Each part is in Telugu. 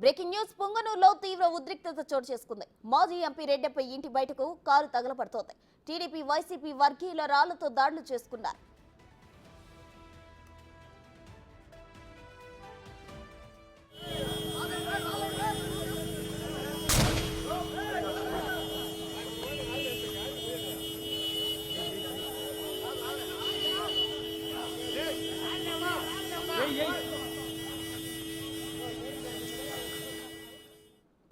బ్రేకింగ్ న్యూస్ పొంగనూరులో తీవ్ర ఉద్రిక్తత చోటు చేసుకుంది. మాజీ ఎంపీ రెడ్డప్ప ఇంటి బయటకు కారు తగలబడుతోంది. టీడీపీ వైసీపీ వర్గీయుల రాళ్లతో దాడులు చేసుకున్నారు.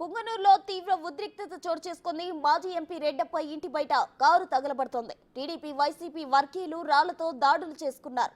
పొంగనూరులో తీవ్ర ఉద్రిక్తత చోటు చేసుకుంది. మాజీ ఎంపీ రెడ్డప్ప ఇంటి బయట కారు తగలబడుతోంది. టీడీపీ వైసీపీ వర్గీయులు రాళ్లతో దాడులు చేసుకున్నారు.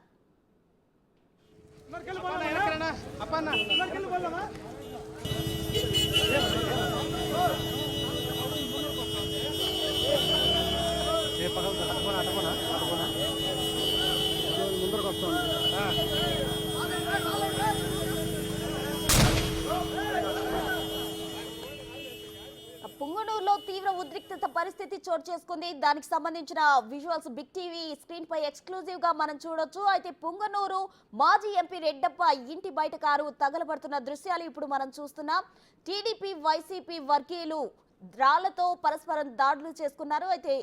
పొంగనూరులో తీవ్ర ఉద్రిక్తత పరిస్థితి చోటు చేసుకుంది. దానికి సంబంధించిన విజువల్స్ బిగ్ టీవీ స్క్రీన్ పై ఎక్స్క్లూజివ్ గా మనం చూడొచ్చు. అయితే పొంగనూరు మాజీ ఎంపీ రెడ్డప్ప ఇంటి బయట కారు తగలబడుతున్న దృశ్యాలు ఇప్పుడు మనం చూస్తున్నాం. టీడీపీ వైసీపీ వర్గీయులు రాళ్లతో పరస్పరం దాడులు చేసుకున్నారు. అయితే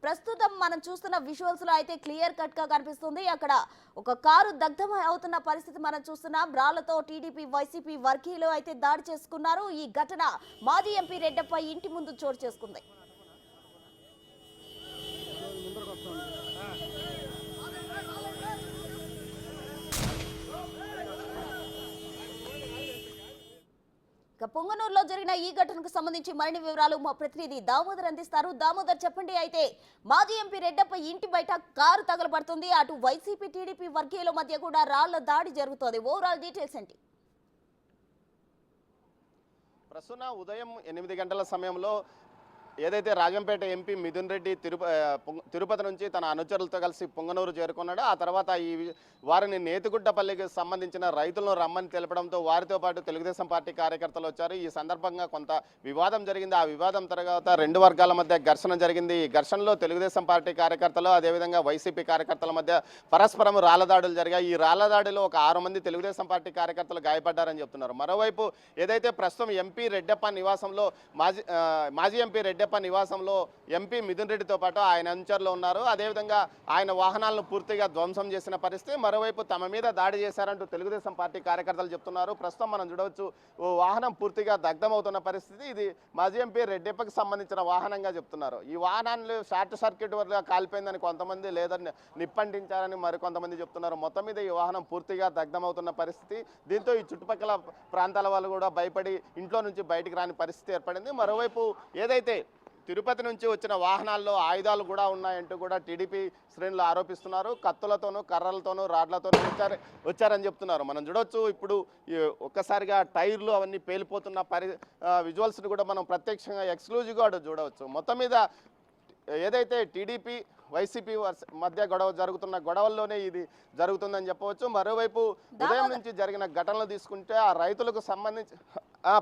ప్రస్తుతం మనం చూస్తున్న విజువల్స్ లో అయితే క్లియర్ కట్ గా కనిపిస్తుంది. అక్కడ ఒక కారు దగ్ధం అవుతున్న పరిస్థితి మనం చూస్తున్నాం. రాళ్లతో టీడీపీ వైసీపీ వర్గీయులు అయితే దాడి చేసుకున్నారు. ఈ ఘటన మాజీ ఎంపీ రెడ్డప్ప ఇంటి ముందు చోటు చేసుకుంది. పొంగనూరులో జరిగిన ఈ ఘటనకు సంబంధించి మరిన్ని వివరాలు మా ప్రతినిధి దామోదర్ అందిస్తారు. దామోదర్, చెప్పండి. అయితే మాజీ ఎంపీ రెడ్డప్ప ఇంటి బయట కారు తగలబడుతుంది. అటు వైసీపీ టీడీపీ వర్గీయుల మధ్య కూడా రాళ్ల దాడి జరుగుతోంది. ఓవరాల్ డీటెయిల్స్ ఏంటి? ప్రస్తుతం ఉదయం 8 గంటల సమయంలో ఏదైతే రాజంపేట ఎంపీ మిథున్ రెడ్డి తిరుపతి నుంచి తన అనుచరులతో కలిసి పొంగనూరు చేరుకున్నాడో ఆ తర్వాత వారిని నేతిగుట్టపల్లికి సంబంధించిన రైతులను రమ్మని తెలపడంతో వారితో పాటు తెలుగుదేశం పార్టీ కార్యకర్తలు వచ్చారు. ఈ సందర్భంగా కొంత వివాదం జరిగింది. ఆ వివాదం తర్వాత రెండు వర్గాల మధ్య ఘర్షణ జరిగింది. ఈ ఘర్షణలో తెలుగుదేశం పార్టీ కార్యకర్తలు అదేవిధంగా వైసీపీ కార్యకర్తల మధ్య పరస్పరం రాళ్లదాడులు జరిగాయి. ఈ రాళ్లదాడిలో ఒక 6 మంది తెలుగుదేశం పార్టీ కార్యకర్తలు గాయపడ్డారని చెప్తున్నారు. మరోవైపు ఏదైతే ప్రస్తుతం ఎంపీ రెడ్డప్ప నివాసంలో మాజీ ఎంపీ రెడ్డప్ప నివాసంలో ఎంపీ మిథున్ రెడ్డితో పాటు ఆయన అనుచరులు ఉన్నారు. అదేవిధంగా ఆయన వాహనాలను పూర్తిగా ధ్వంసం చేసిన పరిస్థితి. మరోవైపు తమ మీద దాడి చేశారంటూ తెలుగుదేశం పార్టీ కార్యకర్తలు చెప్తున్నారు. ప్రస్తుతం మనం చూడవచ్చు వాహనం పూర్తిగా దగ్ధమవుతున్న పరిస్థితి. ఇది మాజీ ఎంపీ రెడ్డప్పకి సంబంధించిన వాహనంగా చెప్తున్నారు. ఈ వాహనాన్ని షార్ట్ సర్క్యూట్ వల్ల కాలిపోయిందని కొంతమంది, లేదని నిప్పంటించారని మరికొంతమంది చెప్తున్నారు. మొత్తం మీద ఈ వాహనం పూర్తిగా దగ్ధమవుతున్న పరిస్థితి. దీంతో ఈ చుట్టుపక్కల ప్రాంతాల వాళ్ళు కూడా భయపడి ఇంట్లో నుంచి బయటికి రాని పరిస్థితి ఏర్పడింది. మరోవైపు ఏదైతే తిరుపతి నుంచి వచ్చిన వాహనాల్లో ఆయుధాలు కూడా ఉన్నాయంటూ కూడా టీడీపీ శ్రేణులు ఆరోపిస్తున్నారు. కత్తులతోనూ కర్రలతోనూ రాడ్లతోనూ వచ్చారని చెప్తున్నారు. మనం చూడొచ్చు ఇప్పుడు ఒక్కసారిగా టైర్లు అవన్నీ పేలిపోతున్న విజువల్స్ని కూడా మనం ప్రత్యక్షంగా ఎక్స్క్లూజివ్గా చూడవచ్చు. మొత్తం మీద ఏదైతే టీడీపీ వైసీపీ మధ్య జరుగుతున్న గొడవల్లోనే ఇది జరుగుతుందని చెప్పవచ్చు. మరోవైపు ఉదయం నుంచి జరిగిన ఘటనలు తీసుకుంటే ఆ రైతులకు సంబంధించి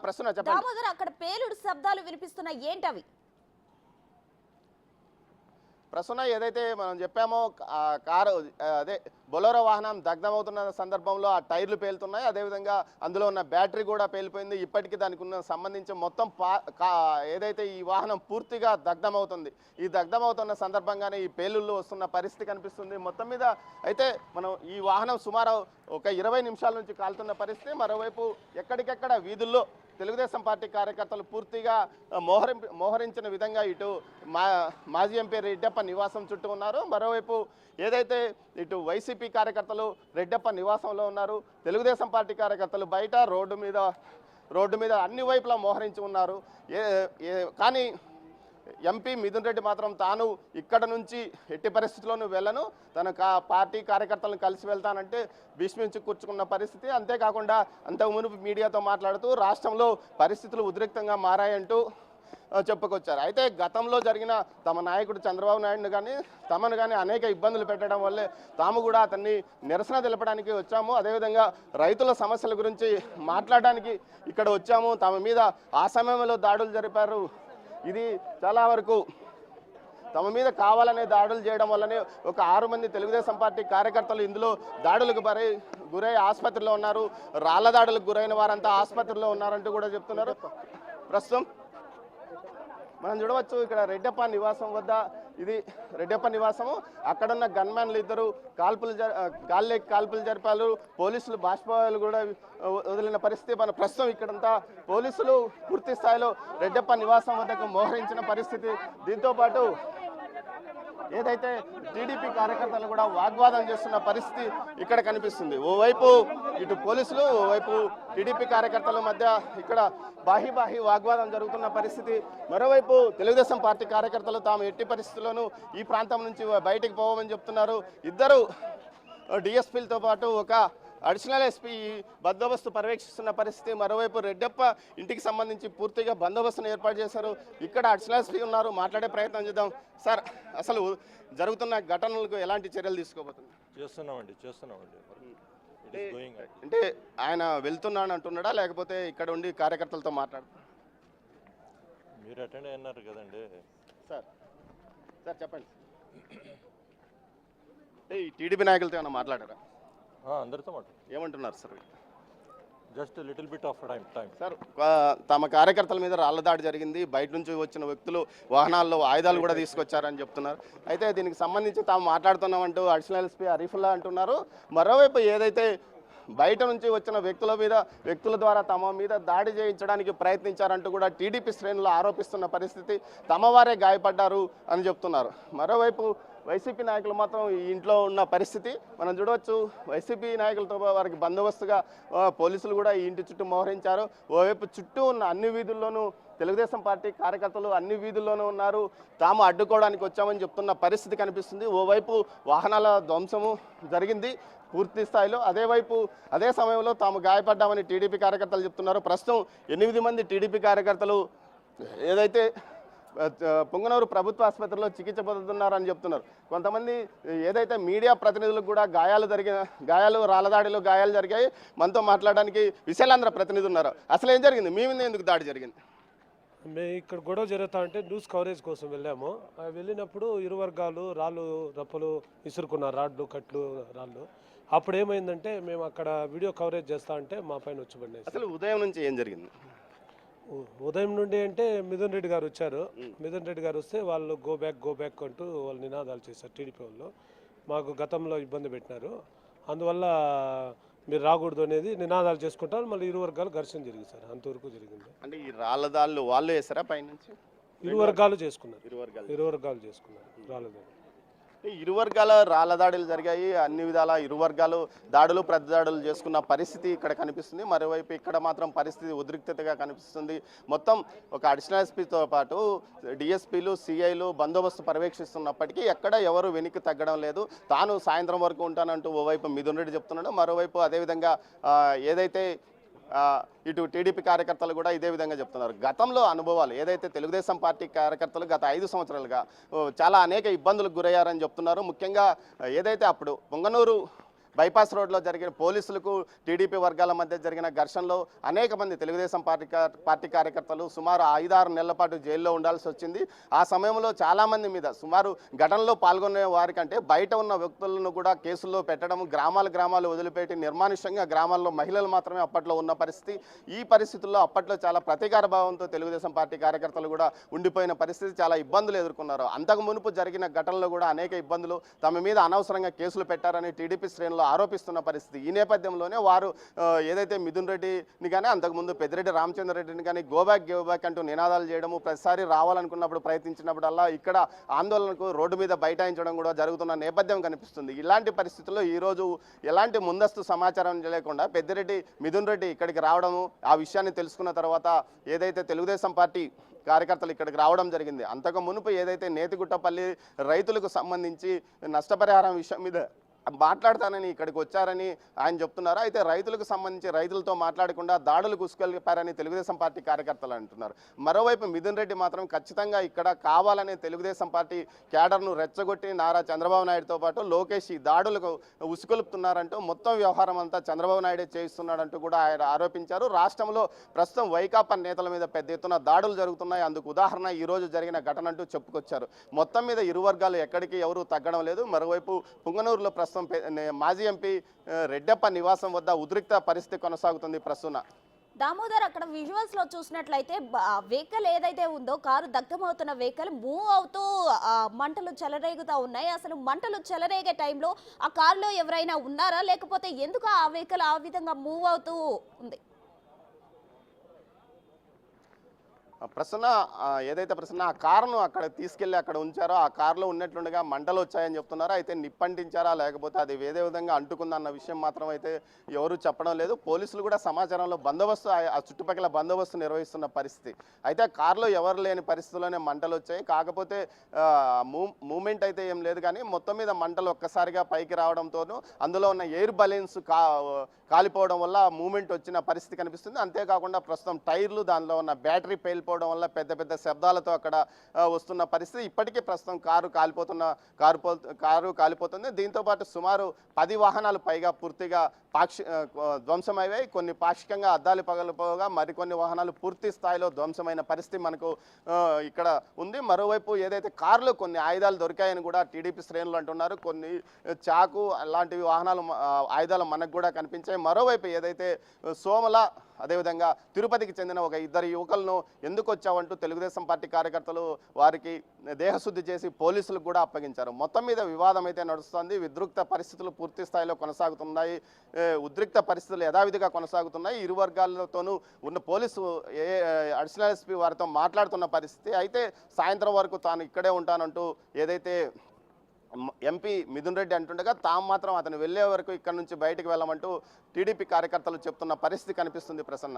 ప్రశ్న చెప్పండి. అక్కడ పేలుడు శబ్దాలు వినిపిస్తున్నాయి, ఏంటవి? ప్రస్తుతం ఏదైతే మనం చెప్పామో కారు అదే బొలెరో వాహనం దగ్ధమవుతున్న సందర్భంలో ఆ టైర్లు పేలుతున్నాయి. అదేవిధంగా అందులో ఉన్న బ్యాటరీ కూడా పేలిపోయింది. ఇప్పటికీ దానికి ఉన్న సంబంధించి మొత్తం ఏదైతే ఈ వాహనం పూర్తిగా దగ్ధమవుతుంది. ఈ దగ్ధమవుతున్న సందర్భంగానే ఈ పేలుళ్ళు వస్తున్న పరిస్థితి కనిపిస్తుంది. మొత్తం మీద అయితే మనం ఈ వాహనం సుమారు ఒక 20 నిమిషాల నుంచి కాలుతున్న పరిస్థితి. మరోవైపు ఎక్కడికెక్కడ వీధుల్లో తెలుగుదేశం పార్టీ కార్యకర్తలు పూర్తిగా మోహరించిన విధంగా ఇటు మాజీ ఎంపీ రెడ్డప్ప నివాసం చుట్టూ ఉన్నారు. మరోవైపు ఏదైతే ఇటు వైసీపీ కార్యకర్తలు రెడ్డప్ప నివాసంలో ఉన్నారు, తెలుగుదేశం పార్టీ కార్యకర్తలు బయట రోడ్డు మీద అన్ని వైపులా మోహరించి ఉన్నారు. కానీ ఎంపీ మిథున్ రెడ్డి మాత్రం తాను ఇక్కడ నుంచి ఎట్టి పరిస్థితుల్లోనూ వెళ్ళను, తన పార్టీ కార్యకర్తలను కలిసి వెళ్తానంటే భీష్మించి కూర్చుకున్న పరిస్థితి. అంతేకాకుండా అంతకు మునుపు మీడియాతో మాట్లాడుతూ రాష్ట్రంలో పరిస్థితులు ఉద్రిక్తంగా మారాయంటూ చెప్పుకొచ్చారు. అయితే గతంలో జరిగిన తమ నాయకుడు చంద్రబాబు నాయుడు కానీ తమను కానీ అనేక ఇబ్బందులు పెట్టడం వల్లే తాము కూడా అతన్ని నిరసన తెలపడానికి వచ్చాము, అదేవిధంగా రైతుల సమస్యల గురించి మాట్లాడడానికి ఇక్కడ వచ్చాము, తమ మీద ఆ సమయంలో దాడులు జరిపారు, ఇది చాలా వరకు తమ మీద కావాలనే దాడులు చేయడం వల్లనే ఒక 6 మంది తెలుగుదేశం పార్టీ కార్యకర్తలు ఇందులో దాడులకు గురై ఆసుపత్రిలో ఉన్నారు. రాళ్ల దాడులకు గురైన వారంతా ఆసుపత్రిలో ఉన్నారంటూ కూడా చెప్తున్నారు. ప్రస్తుతం మనం చూడవచ్చు ఇక్కడ రెడ్డప్ప నివాసం వద్ద, ఇది రెడ్డప్ప నివాసము. అక్కడున్న గన్మ్యాన్లు ఇద్దరు కాల్పులు జరిపారు. పోలీసులు బాష్పాలు కూడా వదిలిన పరిస్థితి. మన ప్రస్తుతం ఇక్కడంతా పోలీసులు పూర్తి స్థాయిలో రెడ్డప్ప నివాసం వద్దకు మోహరించిన పరిస్థితి. దీంతోపాటు ఏదైతే టీడీపీ కార్యకర్తలు కూడా వాగ్వాదం చేస్తున్న పరిస్థితి ఇక్కడ కనిపిస్తుంది. ఓవైపు ఇటు పోలీసులు, ఓవైపు టీడీపీ కార్యకర్తల మధ్య ఇక్కడ బాహి వాగ్వాదం జరుగుతున్న పరిస్థితి. మరోవైపు తెలుగుదేశం పార్టీ కార్యకర్తలు తాము ఎట్టి పరిస్థితుల్లోనూ ఈ ప్రాంతం నుంచి బయటికి పోవమని చెప్తున్నారు. ఇద్దరు డిఎస్పీలతో పాటు ఒక అడిషనల్ ఎస్పీ బందోబస్తు పర్యవేక్షిస్తున్న పరిస్థితి. మరోవైపు రెడ్డప్ప ఇంటికి సంబంధించి పూర్తిగా బందోబస్తును ఏర్పాటు చేశారు. ఇక్కడ అడిషనల్ ఎస్పీ ఉన్నారు, మాట్లాడే ప్రయత్నం చేద్దాం. సార్, అసలు జరుగుతున్న ఘటనలకు ఎలాంటి చర్యలు తీసుకోబోతున్నారు? చేస్తున్నామండి. అంటే ఆయన వెళ్తున్నాను అంటున్నాడా, లేకపోతే ఇక్కడ ఉండి కార్యకర్తలతో మాట్లాడుతున్నారు? మీరు అటెండ్ అయినారు కదండి సార్. చెప్పండి. అంటే ఈ టీడీపీ నాయకులతో ఏమైనా మాట్లాడారా? అందరితో మాట్లాడు. ఏమంటున్నారు sir? Just little bit of time sir, తమ కార్యకర్తల మీద రాళ్ల దాడి జరిగింది. బయట నుంచి వచ్చిన వ్యక్తులు వాహనాల్లో ఆయుధాలు కూడా తీసుకొచ్చారని చెప్తున్నారు. అయితే దీనికి సంబంధించి తాము మాట్లాడుతున్నామంటూ అడిషనల్ ఎస్పీ అరీఫుల్లా అంటున్నారు. మరోవైపు ఏదైతే బయట నుంచి వచ్చిన వ్యక్తుల ద్వారా తమ మీద దాడి చేయించడానికి ప్రయత్నించారంటూ కూడా టీడీపీ శ్రేణులు ఆరోపిస్తున్న పరిస్థితి. తమ వారే గాయపడ్డారు అని చెప్తున్నారు. మరోవైపు వైసీపీ నాయకులు మాత్రం ఈ ఇంట్లో ఉన్న పరిస్థితి మనం చూడవచ్చు. వైసీపీ నాయకులతో వారికి బందోబస్తుగా పోలీసులు కూడా ఈ ఇంటి చుట్టూ మోహరించారు. ఓవైపు చుట్టూ ఉన్న అన్ని వీధుల్లోనూ తెలుగుదేశం పార్టీ కార్యకర్తలు అన్ని వీధుల్లోనూ ఉన్నారు. తాము అడ్డుకోవడానికి వచ్చామని చెప్తున్న పరిస్థితి కనిపిస్తుంది. ఓవైపు వాహనాల ధ్వంసము జరిగింది పూర్తి స్థాయిలో. అదే సమయంలో తాము గాయపడ్డామని టీడీపీ కార్యకర్తలు చెప్తున్నారు. ప్రస్తుతం 8 మంది టీడీపీ కార్యకర్తలు ఏదైతే పొంగనూరు ప్రభుత్వ ఆసుపత్రిలో చికిత్స పొందుతున్నారని చెప్తున్నారు. కొంతమంది ఏదైతే మీడియా ప్రతినిధులకు కూడా రాళ్లదాడిలో గాయాలు జరిగాయి. మనతో మాట్లాడడానికి విశాలాంధ్ర ప్రతినిధి ఉన్నారు. అసలు ఏం జరిగింది? మీ మీద ఎందుకు దాడి జరిగింది? మేము ఇక్కడ గొడవ జరుగుతా అంటే న్యూస్ కవరేజ్ కోసం వెళ్ళాము. వెళ్ళినప్పుడు ఇరు వర్గాలు రాళ్ళు రప్పలు విసురుకున్నారు, రాడ్లు కట్లు రాళ్ళు. అప్పుడు ఏమైందంటే మేము అక్కడ వీడియో కవరేజ్ చేస్తా అంటే మా పైన వచ్చి పడినాయి. అసలు ఉదయం నుంచి ఏం జరిగింది? ఉదయం నుండి అంటే మిథున్ రెడ్డి గారు వచ్చారు. మిథున్ రెడ్డి గారు వస్తే వాళ్ళు గో బ్యాక్ అంటూ వాళ్ళు నినాదాలు చేశారు. టీడీపీ వాళ్ళు మాకు గతంలో ఇబ్బంది పెట్టినారు, అందువల్ల మీరు రాకూడదు అనేది నినాదాలు చేసుకుంటారు. మళ్ళీ ఇరు వర్గాలు ఘర్షణ జరిగింది సార్, అంతవరకు జరిగింది. అంటే ఈ రాళ్ళదాళ్ళు వాళ్ళు వేసారా పైనుంచి? ఇరు వర్గాలు చేసుకున్నారు రాళ్ళదాడి. ఇరు వర్గాల రాళ్ల దాడులు జరిగాయి. అన్ని విధాల ఇరు వర్గాలు దాడులు ప్రతి దాడులు చేసుకున్న పరిస్థితి ఇక్కడ కనిపిస్తుంది. మరోవైపు ఇక్కడ మాత్రం పరిస్థితి ఉద్రిక్తతగా కనిపిస్తుంది. మొత్తం ఒక అడిషనల్ ఎస్పీతో పాటు డిఎస్పీలు, సిఐలు బందోబస్తు పర్యవేక్షిస్తున్నప్పటికీ ఎక్కడ ఎవరు వెనక్కి తగ్గడం లేదు. తాను సాయంత్రం వరకు ఉంటానంటూ ఓవైపు మిథున్ రెడ్డి చెప్తున్నాడు. మరోవైపు అదేవిధంగా ఏదైతే ఇటు టీడీపీ కార్యకర్తలు కూడా ఇదే విధంగా చెప్తున్నారు. గతంలో అనుభవాలు ఏదైతే తెలుగుదేశం పార్టీ కార్యకర్తలు గత 5 సంవత్సరాలుగా చాలా అనేక ఇబ్బందులకు గురయ్యారని చెప్తున్నారు. ముఖ్యంగా ఏదైతే అప్పుడు పొంగనూరు బైపాస్ రోడ్లో జరిగిన పోలీసులకు టీడీపీ వర్గాల మధ్య జరిగిన ఘర్షణలో అనేక మంది తెలుగుదేశం పార్టీ కార్యకర్తలు సుమారు 5-6 నెలల పాటు జైల్లో ఉండాల్సి వచ్చింది. ఆ సమయంలో చాలామంది మీద సుమారు ఘటనలో పాల్గొనే వారికంటే బయట ఉన్న వ్యక్తులను కూడా కేసుల్లో పెట్టడం, గ్రామాలు వదిలిపెట్టి నిర్మానుష్యంగా గ్రామాల్లో మహిళలు మాత్రమే అప్పట్లో ఉన్న పరిస్థితి. ఈ పరిస్థితుల్లో అప్పట్లో చాలా ప్రతీకార భావంతో తెలుగుదేశం పార్టీ కార్యకర్తలు కూడా ఉండిపోయిన పరిస్థితి, చాలా ఇబ్బందులు ఎదుర్కొన్నారు. అంతకు మునుపు జరిగిన ఘటనలో కూడా అనేక ఇబ్బందులు, తమ మీద అనవసరంగా కేసులు పెట్టారని టీడీపీ శ్రేణులు ఆరోపిస్తున్న పరిస్థితి. ఈ నేపథ్యంలోనే వారు ఏదైతే మిథున్ రెడ్డిని కానీ అంతకుముందు పెద్దిరెడ్డి రామచంద్రరెడ్డిని కానీ గో బ్యాక్ అంటూ నినాదాలు చేయడము, ప్రతిసారి రావాలనుకున్నప్పుడు ప్రయత్నించినప్పుడల్లా ఇక్కడ ఆందోళనకు రోడ్డు మీద బైఠాయించడం కూడా జరుగుతున్న నేపథ్యం కనిపిస్తుంది. ఇలాంటి పరిస్థితుల్లో ఈరోజు ఎలాంటి ముందస్తు సమాచారం లేకుండా పెద్దిరెడ్డి మిథున్ రెడ్డి ఇక్కడికి రావడము, ఆ విషయాన్ని తెలుసుకున్న తర్వాత ఏదైతే తెలుగుదేశం పార్టీ కార్యకర్తలు ఇక్కడికి రావడం జరిగింది. అంతకు మునుపు ఏదైతే నేతిగుట్టపల్లి రైతులకు సంబంధించి నష్టపరిహారం విషయం మీద మాట్లాడతానని ఇక్కడికి వచ్చారని ఆయన చెప్తున్నారు. అయితే రైతులకు సంబంధించి రైతులతో మాట్లాడకుండా దాడులకు ఉసుకొల్పారని తెలుగుదేశం పార్టీ కార్యకర్తలు అంటున్నారు. మరోవైపు మిథున్ రెడ్డి మాత్రం ఖచ్చితంగా ఇక్కడ కావాలనే తెలుగుదేశం పార్టీ క్యాడర్ను రెచ్చగొట్టి నారా చంద్రబాబు నాయుడుతో పాటు లోకేష్ ఈ దాడులకు ఉసుకొలుపుతున్నారంటూ మొత్తం వ్యవహారం అంతా చంద్రబాబు నాయుడే చేయిస్తున్నాడంటూ కూడా ఆయన ఆరోపించారు. రాష్ట్రంలో ప్రస్తుతం వైకాపా నేతల మీద పెద్ద ఎత్తున దాడులు జరుగుతున్నాయి. అందుకు ఉదాహరణ ఈరోజు జరిగిన ఘటన అంటూ చెప్పుకొచ్చారు. మొత్తం మీద ఇరు వర్గాలు ఎక్కడికి ఎవరు తగ్గడం లేదు. మరోవైపు పుంగనూరులో ప్రస్తుతం మాజీ ఎంపీ రెడ్డప్ప నివాసం వద్ద ఉద్రిక్త పరిస్థితి కొనసాగుతుంది ప్రస్తుతం. దామోదర్, అక్కడ విజువల్స్ లో చూసినట్లయితే వెహికల్ ఏదైతే ఉందో కారు దగ్ధమవుతున్న వెహికల్ మూవ్ అవుతూ మంటలు చెలరేగుతూ ఉన్నాయి. అసలు మంటలు చెలరేగే టైంలో ఆ కారులో ఎవరైనా ఉన్నారా, లేకపోతే ఎందుకు ఆ వెహికల్ ఆ విధంగా మూవ్ అవుతూ ఉంది? ప్రసన్న ఏదైతే ప్రసన్న ఆ కారును అక్కడ తీసుకెళ్లి అక్కడ ఉంచారో ఆ కారులో ఉన్నట్లుండగా మంటలు వచ్చాయని చెప్తున్నారో, అయితే నిప్పంటించారా లేకపోతే అది వేరే విధంగా అంటుకుందన్న విషయం మాత్రం అయితే ఎవరు చెప్పడం లేదు. పోలీసులు కూడా సమాచారంలో బందోబస్తు ఆ చుట్టుపక్కల బందోబస్తు నిర్వహిస్తున్న పరిస్థితి. అయితే కారులో ఎవరు లేని పరిస్థితుల్లోనే మంటలు వచ్చాయి. కాకపోతే మూమెంట్ అయితే ఏం లేదు, కానీ మొత్తం మీద మంటలు ఒక్కసారిగా పైకి రావడంతోనూ అందులో ఉన్న ఎయిర్ బలూన్స్ కాలిపోవడం వల్ల మూమెంట్ వచ్చిన పరిస్థితి కనిపిస్తుంది. అంతేకాకుండా ప్రస్తుతం టైర్లు దానిలో ఉన్న బ్యాటరీ పేలిపోవడం వల్ల పెద్ద పెద్ద శబ్దాలతో అక్కడ వస్తున్న పరిస్థితి. ఇప్పటికీ ప్రస్తుతం కారు కాలిపోతుంది. దీంతోపాటు సుమారు 10 వాహనాలు పైగా పూర్తిగా ధ్వంసమయ్యాయి. కొన్ని పాక్షికంగా అద్దాలు పగలిపోగా మరికొన్ని వాహనాలు పూర్తి స్థాయిలో ధ్వంసమైన పరిస్థితి మనకు ఇక్కడ ఉంది. మరోవైపు ఏదైతే కారులో కొన్ని ఆయుధాలు దొరికాయని కూడా టీడీపీ శ్రేణులు అంటున్నారు. కొన్ని చాకు అలాంటివి ఆయుధాలు మనకు కూడా కనిపించాయి. మరోవైపు ఏదైతే సోమల అదేవిధంగా తిరుపతికి చెందిన ఒక 2 యువకులను ఎందుకు వచ్చావంటూ తెలుగుదేశం పార్టీ కార్యకర్తలు వారికి దేహశుద్ధి చేసి పోలీసులకు కూడా అప్పగించారు. మొత్తం మీద వివాదం అయితే నడుస్తుంది. ఉద్రిక్త పరిస్థితులు పూర్తి స్థాయిలో కొనసాగుతున్నాయి. ఉద్రిక్త పరిస్థితులు యథావిధిగా కొనసాగుతున్నాయి. ఇరు వర్గాలతోనూ ఉన్న పోలీసు అడిషనల్ ఎస్పీ వారితో మాట్లాడుతున్న పరిస్థితి. అయితే సాయంత్రం వరకు తాను ఇక్కడే ఉంటానంటూ ఏదైతే ఎంపీ మిథున్ రెడ్డి అంటుండగా తాము మాత్రం అతను వెళ్లే వరకు ఇక్కడ నుంచి బయటకు వెళ్ళమంటూ టీడీపీ కార్యకర్తలు చెప్తున్న పరిస్థితి కనిపిస్తుంది ప్రసన్న.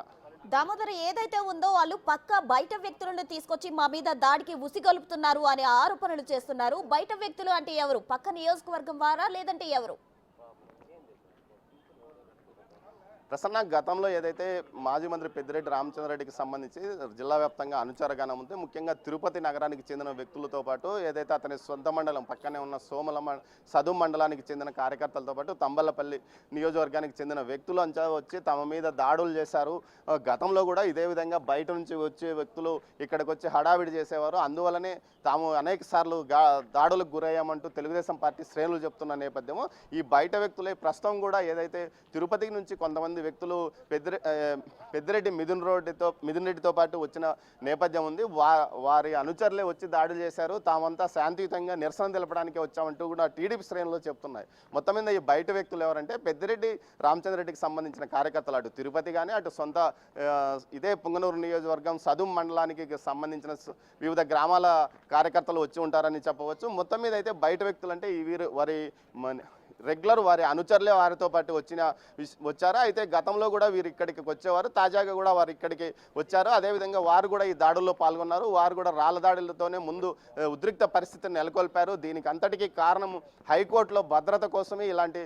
దామోదర్, ఏదైతే ఉందో వాళ్ళు పక్క బయట వ్యక్తులను తీసుకొచ్చి మా మీద దాడికి ఉసిగొలుపుతున్నారు అనే ఆరోపణలు చేస్తున్నారు. బయట వ్యక్తులు అంటే ఎవరు? పక్క నియోజకవర్గం వారా లేదంటే ఎవరు? ప్రసన్న, గతంలో ఏదైతే మాజీ మంత్రి పెద్దిరెడ్డి రామచంద్రరెడ్డికి సంబంధించి జిల్లా వ్యాప్తంగా అనుచరగానం ఉంది. ముఖ్యంగా తిరుపతి నగరానికి చెందిన వ్యక్తులతో పాటు ఏదైతే అతని సొంత మండలం పక్కనే ఉన్న సదుం మండలానికి చెందిన కార్యకర్తలతో పాటు తంబలపల్లి నియోజకవర్గానికి చెందిన వ్యక్తులు అంచా వచ్చి తమ మీద దాడులు చేశారు. గతంలో కూడా ఇదే విధంగా బయట నుంచి వచ్చే వ్యక్తులు ఇక్కడికి వచ్చి హడావిడి చేసేవారు. అందువల్లనే తాము అనేక సార్లు దాడులకు గురయ్యామంటూ తెలుగుదేశం పార్టీ శ్రేణులు చెప్తున్న నేపథ్యము ఈ బయట వ్యక్తులే ప్రస్తుతం కూడా ఏదైతే తిరుపతి నుంచి కొంతమంది వ్యక్తులు పెద్దిరెడ్డి మిథున్ రెడ్డితో పాటు వచ్చిన నేపథ్యం ఉంది. వారి అనుచరులే వచ్చి దాడులు చేశారు. తామంతా శాంతియుతంగా నిరసన తెలపడానికి వచ్చామంటూ కూడా టీడీపీ శ్రేణులు చెప్తున్నాయి. మొత్తం మీద ఈ బయట వ్యక్తులు ఎవరంటే పెద్దిరెడ్డి రామచంద్రరెడ్డికి సంబంధించిన కార్యకర్తలు, అటు తిరుపతి కానీ అటు సొంత ఇదే పుంగనూరు నియోజకవర్గం సదుం మండలానికి సంబంధించిన వివిధ గ్రామాల కార్యకర్తలు వచ్చి ఉంటారని చెప్పవచ్చు. మొత్తం మీద అయితే బయట వ్యక్తులు అంటే వారి రెగ్యులర్ వారి అనుచరులే వారితో పాటు వచ్చారు. అయితే గతంలో కూడా వీరు ఇక్కడికి వచ్చేవారు. తాజాగా కూడా వారు ఇక్కడికి వచ్చారు. అదేవిధంగా వారు కూడా ఈ దాడుల్లో పాల్గొన్నారు. వారు కూడా రాళ్ల దాడులతోనే ముందు ఉద్రిక్త పరిస్థితిని నెలకొల్పారు. దీనికి అంతటికీ కారణం హైకోర్టులో భద్రత కోసమే ఇలాంటి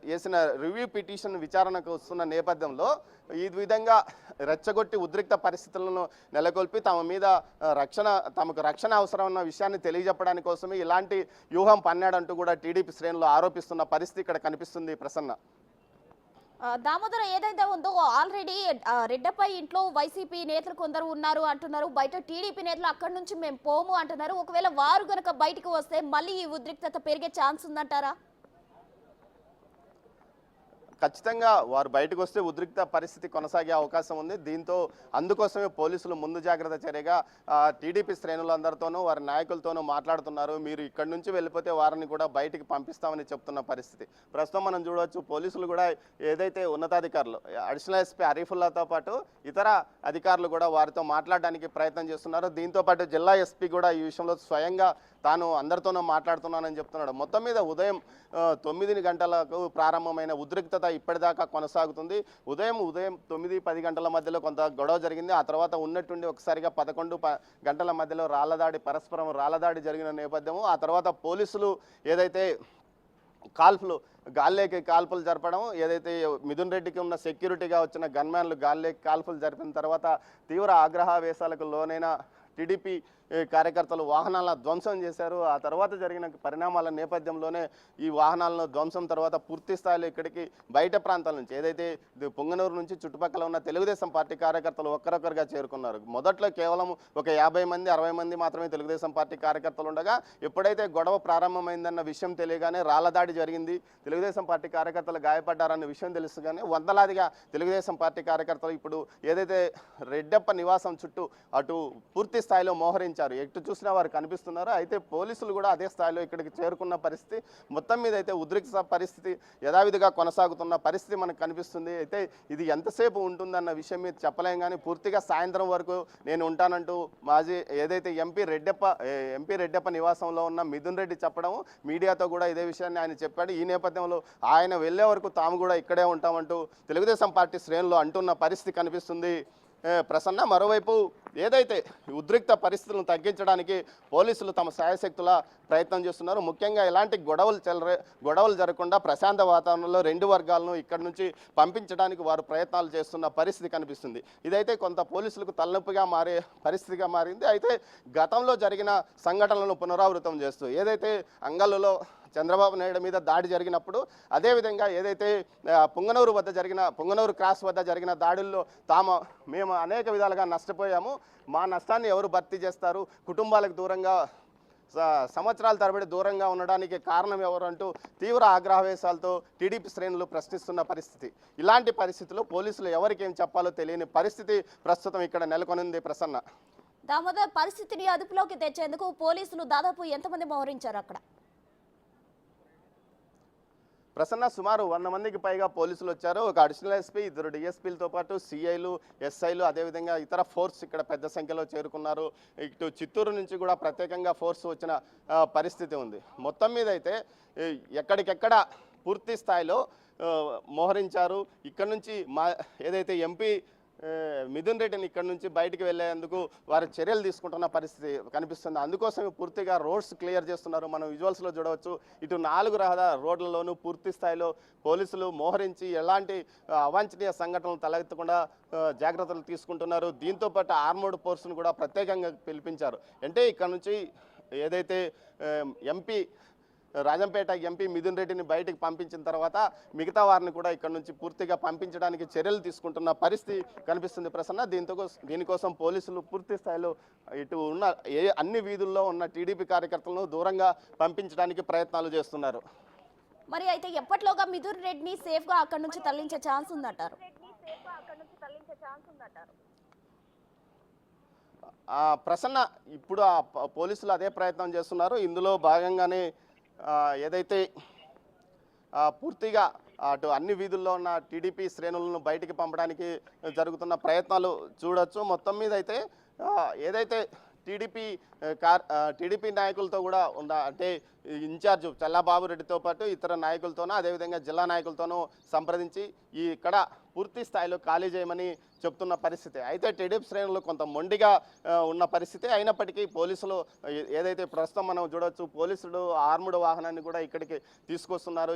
వేసిన రివ్యూ పిటిషన్ విచారణకు వస్తున్న నేపథ్యంలో ఈ విధంగా రెచ్చగొట్టి ఉద్రిక్త పరిస్థితులను నెలకొల్పి తమకు రక్షణ అవసరం ఉన్న విషయాన్ని తెలియజెప్పడానికి కోసమే ఇలాంటి వ్యూహం పన్నాడంటూ కూడా టీడీపీ శ్రేణులు ఆరోపిస్తున్న పరిస్థితి ఇక్కడ కనిపిస్తుంది ప్రసన్న. దామోదర, ఏదైతే ఉందో ఆల్రెడీ రెడ్డపై ఇంట్లో వైసీపీ నేతలు కొందరు ఉన్నారు అంటున్నారు. బయట టీడీపీ నేతలు అక్కడి నుంచి మేము పోము అంటున్నారు. ఒకవేళ వారు గనక బయటకు వస్తే మళ్ళీ ఈ ఉద్రిక్తత పెరిగే ఛాన్స్ ఉందంటారా? ఖచ్చితంగా వారు బయటకు వస్తే ఉద్రిక్త పరిస్థితి కొనసాగే అవకాశం ఉంది. దీంతో అందుకోసమే పోలీసులు ముందు జాగ్రత్త చర్యగా టీడీపీ శ్రేణులందరితోనూ వారి నాయకులతోనూ మాట్లాడుతున్నారు. మీరు ఇక్కడి నుంచి వెళ్ళిపోతే వారిని కూడా బయటికి పంపిస్తామని చెప్తున్న పరిస్థితి ప్రస్తుతం మనం చూడవచ్చు. పోలీసులు కూడా ఏదైతే ఉన్నతాధికారులు అడిషనల్ ఎస్పీ అరీఫుల్లాతో పాటు ఇతర అధికారులు కూడా వారితో మాట్లాడడానికి ప్రయత్నం చేస్తున్నారు. దీంతో పాటు జిల్లా ఎస్పీ కూడా ఈ విషయంలో స్వయంగా తాను అందరితోనూ మాట్లాడుతున్నానని చెప్తున్నాడు. మొత్తం మీద ఉదయం 9 గంటలకు ప్రారంభమైన ఉద్రిక్తత ఇప్పటిదాకా కొనసాగుతుంది. ఉదయం 9-10 గంటల మధ్యలో కొంత గొడవ జరిగింది. ఆ తర్వాత ఉన్నట్టుండి ఒకసారిగా 11 గంటల మధ్యలో పరస్పరం రాళ్లదాడి జరిగిన నేపథ్యము. ఆ తర్వాత పోలీసులు ఏదైతే గాల్లేకి కాల్పులు జరపడం, ఏదైతే మిథున్ రెడ్డికి ఉన్న సెక్యూరిటీగా వచ్చిన గన్మ్యాన్లు గాల్లేకి కాల్పులు జరిపిన తర్వాత తీవ్ర ఆగ్రహావేశాలకు లోనైన టీడీపీ కార్యకర్తలు వాహనాలను ధ్వంసం చేశారు. ఆ తర్వాత జరిగిన పరిణామాల నేపథ్యంలోనే ఈ వాహనాలను ధ్వంసం తర్వాత పూర్తి స్థాయిలో ఇక్కడికి బయట ప్రాంతాల నుంచి ఏదైతే పొంగనూరు నుంచి చుట్టుపక్కల ఉన్న తెలుగుదేశం పార్టీ కార్యకర్తలు ఒక్కరొక్కరుగా చేరుకున్నారు. మొదట్లో కేవలం ఒక 50 మంది 60 మంది మాత్రమే తెలుగుదేశం పార్టీ కార్యకర్తలు ఉండగా ఎప్పుడైతే గొడవ ప్రారంభమైందన్న విషయం తెలియగానే రాళ్లదాడి జరిగింది, తెలుగుదేశం పార్టీ కార్యకర్తలు గాయపడ్డారన్న విషయం తెలుసుగానే వందలాదిగా తెలుగుదేశం పార్టీ కార్యకర్తలు ఇప్పుడు ఏదైతే రెడ్డప్ప నివాసం చుట్టూ అటు పూర్తి స్థాయిలో మోహరించారు. ఎటు చూసినా వారు కనిపిస్తున్నారు. అయితే పోలీసులు కూడా అదే స్థాయిలో ఇక్కడికి చేరుకున్న పరిస్థితి, మొత్తం మీద అయితే ఉద్రిక్త పరిస్థితి యథావిధిగా కొనసాగుతున్న పరిస్థితి మనకు కనిపిస్తుంది. అయితే ఇది ఎంతసేపు ఉంటుందన్న విషయం మీద చెప్పలేం, కానీ పూర్తిగా సాయంత్రం వరకు నేను ఉంటానంటూ మాజీ ఏదైతే ఎంపీ రెడ్డప్ప నివాసంలో ఉన్న మిథున్ రెడ్డి చెప్పడం, మీడియాతో కూడా ఇదే విషయాన్ని ఆయన చెప్పాడు. ఈ నేపథ్యంలో ఆయన వెళ్ళే వరకు తాము కూడా ఇక్కడే ఉంటామంటూ తెలుగుదేశం పార్టీ శ్రేణులు అంటున్న పరిస్థితి కనిపిస్తుంది. ప్రసన్న, మరోవైపు ఏదైతే ఉద్రిక్త పరిస్థితులను తగ్గించడానికి పోలీసులు తమ శాయశక్తుల ప్రయత్నం చేస్తున్నారు. ముఖ్యంగా ఎలాంటి గొడవలు జరగకుండా ప్రశాంత వాతావరణంలో రెండు వర్గాలను ఇక్కడి నుంచి పంపించడానికి వారు ప్రయత్నాలు చేస్తున్న పరిస్థితి కనిపిస్తుంది. ఇదైతే కొంత పోలీసులకు తలనొప్పిగా మారే పరిస్థితిగా మారింది. అయితే గతంలో జరిగిన సంఘటనలను పునరావృతం చేస్తూ ఏదైతే అంగళ్ళలో చంద్రబాబు నాయుడు మీద దాడి జరిగినప్పుడు, అదేవిధంగా ఏదైతే పొంగనూరు క్రాస్ వద్ద జరిగిన దాడుల్లో మేము అనేక విధాలుగా నష్టపోయాము, మా నష్టాన్ని ఎవరు భర్తీ చేస్తారు, కుటుంబాలకు దూరంగా సంవత్సరాల తరబడి దూరంగా ఉండడానికి కారణం ఎవరు అంటూ తీవ్ర ఆగ్రహవేశాలతో టీడీపీ శ్రేణులు ప్రశ్నిస్తున్న పరిస్థితి. ఇలాంటి పరిస్థితుల్లో పోలీసులు ఎవరికి ఏం చెప్పాలో తెలియని పరిస్థితి ప్రస్తుతం ఇక్కడ నెలకొనింది. ప్రసన్న, దామోదర్, పరిస్థితిని అదుపులోకి తెచ్చేందుకు పోలీసులు దాదాపు ఎంతమంది మోహరించారు అక్కడ? ప్రసన్న, సుమారు 100 మందికి పైగా పోలీసులు వచ్చారు. ఒక అడిషనల్ ఎస్పీ, 2 డిఎస్పీలతో పాటు సిఐలు, ఎస్ఐలు, అదేవిధంగా ఇతర ఫోర్స్ ఇక్కడ పెద్ద సంఖ్యలో చేరుకున్నారు. ఇటు చిత్తూరు నుంచి కూడా ప్రత్యేకంగా ఫోర్స్ వచ్చిన పరిస్థితి ఉంది. మొత్తం మీద అయితే ఎక్కడికెక్కడ పూర్తి స్థాయిలో మోహరించారు. ఇక్కడ నుంచి ఏదైతే ఎంపీ మిథున్ రెడ్డిని ఇక్కడ నుంచి బయటికి వెళ్లేందుకు వారు చర్యలు తీసుకుంటున్న పరిస్థితి కనిపిస్తుంది. అందుకోసం పూర్తిగా రోడ్స్ క్లియర్ చేస్తున్నారు. మనం విజువల్స్లో చూడవచ్చు. ఇటు 4 రోడ్లలోనూ పూర్తి స్థాయిలో పోలీసులు మోహరించి ఎలాంటి అవాంఛనీయ సంఘటనలు తలెత్తకుండా జాగ్రత్తలు తీసుకుంటున్నారు. దీంతో పాటు ఆర్మోడ్ ఫోర్స్ను కూడా ప్రత్యేకంగా పిలిపించారు. అంటే ఇక్కడ నుంచి ఏదైతే రాజంపేట ఎంపీ మిథున్ రెడ్డిని బయటికి పంపించిన తర్వాత మిగతా వారిని కూడా ఇక్కడ నుంచి పూర్తిగా పంపించడానికి చర్యలు తీసుకుంటున్న పరిస్థితి కనిపిస్తుంది. ప్రసన్న, దీనికోసం పోలీసులు పూర్తి స్థాయిలో ఇటు ఉన్న అన్ని వీధుల్లో ఉన్న టీడీపీ కార్యకర్తలను దూరంగా పంపించడానికి ప్రయత్నాలు చేస్తున్నారు. మరి అయితే ఎప్పటిలోగా మిథున్ రెడ్డిని సేఫ్గా అక్కడ నుంచి తరలించే ఛాన్స్ ఉందంటారు? ప్రసన్న, ఇప్పుడు పోలీసులు అదే ప్రయత్నం చేస్తున్నారు. ఇందులో భాగంగానే ఏదైతే పూర్తిగా అటు అన్ని వీధుల్లో ఉన్న టీడీపీ శ్రేణులను బయటికి పంపడానికి జరుగుతున్న ప్రయత్నాలు చూడొచ్చు. మొత్తం మీద అయితే ఏదైతే టీడీపీ నాయకులతో కూడా అంటే ఇన్ఛార్జ్ చల్లాబాబు రెడ్డితో పాటు ఇతర నాయకులతోనూ అదేవిధంగా జిల్లా నాయకులతోనూ సంప్రదించి ఇక్కడ పూర్తి స్థాయిలో ఖాళీ చేయమని చెప్తున్న పరిస్థితి. అయితే టీడీపీ శ్రేణులు కొంత మొండిగా ఉన్న పరిస్థితి అయినప్పటికీ పోలీసులు ఏదైతే ప్రస్తుతం మనం చూడవచ్చు, పోలీసులు ఆర్ముడ్ వాహనాన్ని కూడా ఇక్కడికి తీసుకొస్తున్నారు.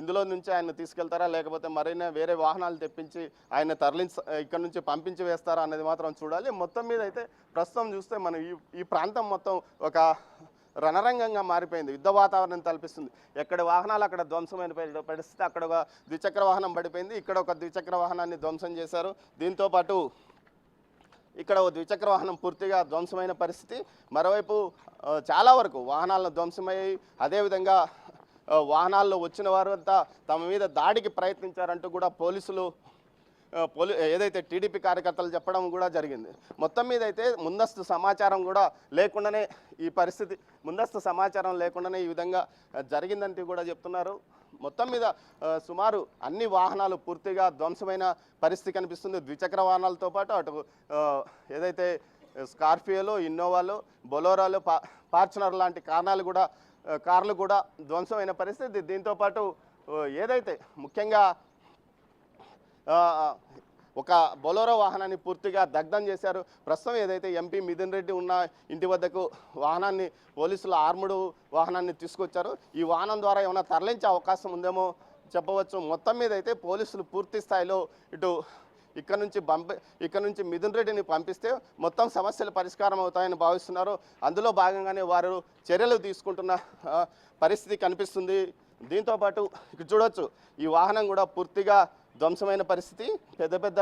ఇందులో నుంచి ఆయన తీసుకెళ్తారా లేకపోతే మరైనా వేరే వాహనాలు తెప్పించి ఆయన ఇక్కడ నుంచి పంపించి వేస్తారా అనేది మాత్రం చూడాలి. మొత్తం మీద అయితే ప్రస్తుతం చూస్తే మనం ఈ ప్రాంతం మొత్తం ఒక రణరంగంగా మారిపోయింది. యుద్ధ వాతావరణం తలపిస్తుంది. ఎక్కడ వాహనాలు అక్కడ ధ్వంసమైన పరిస్థితి. అక్కడ ఒక ద్విచక్ర వాహనం పడిపోయింది, ఇక్కడ ఒక ద్విచక్ర వాహనాన్ని ధ్వంసం చేశారు. దీంతోపాటు ఇక్కడ ఒక ద్విచక్ర వాహనం పూర్తిగా ధ్వంసమైన పరిస్థితి. మరోవైపు చాలా వరకు వాహనాలను ధ్వంసమయ్యాయి. అదేవిధంగా వాహనాల్లో వచ్చిన వారంతా తమ మీద దాడికి ప్రయత్నించారంటూ కూడా పోలీసులు ఏదైతే టీడీపీ కార్యకర్తలు చెప్పడం కూడా జరిగింది. మొత్తం మీద అయితే ముందస్తు సమాచారం కూడా లేకుండానే ఈ పరిస్థితి, ముందస్తు సమాచారం లేకుండానే ఈ విధంగా జరిగిందంటూ కూడా చెప్తున్నారు. మొత్తం మీద సుమారు అన్ని వాహనాలు పూర్తిగా ధ్వంసమైన పరిస్థితి కనిపిస్తుంది. ద్విచక్ర వాహనాలతో పాటు అటు ఏదైతే స్కార్పియోలు, ఇన్నోవాలు, బొలోరాలు, ఫార్చునర్ లాంటి కార్లు కూడా ధ్వంసమైన పరిస్థితి. దీంతోపాటు ఏదైతే ముఖ్యంగా ఒక బొలోరో వాహనాన్ని పూర్తిగా దగ్ధం చేశారు. ప్రస్తుతం ఏదైతే ఎంపీ మిథున్ రెడ్డి ఉన్న ఇంటి వద్దకు వాహనాన్ని పోలీసులు ఆర్ముడు వాహనాన్ని తీసుకొచ్చారు. ఈ వాహనం ద్వారా ఏమైనా తరలించే అవకాశం ఉందేమో చెప్పవచ్చు. మొత్తం మీద అయితే పోలీసులు పూర్తి స్థాయిలో ఇక్కడ నుంచి మిథున్ రెడ్డిని పంపిస్తే మొత్తం సమస్యలు పరిష్కారం అవుతాయని భావిస్తున్నారు. అందులో భాగంగానే వారు చర్యలు తీసుకుంటున్న పరిస్థితి కనిపిస్తుంది. దీంతోపాటు ఇక్కడ చూడొచ్చు, ఈ వాహనం కూడా పూర్తిగా ధ్వంసమైన పరిస్థితి. పెద్ద పెద్ద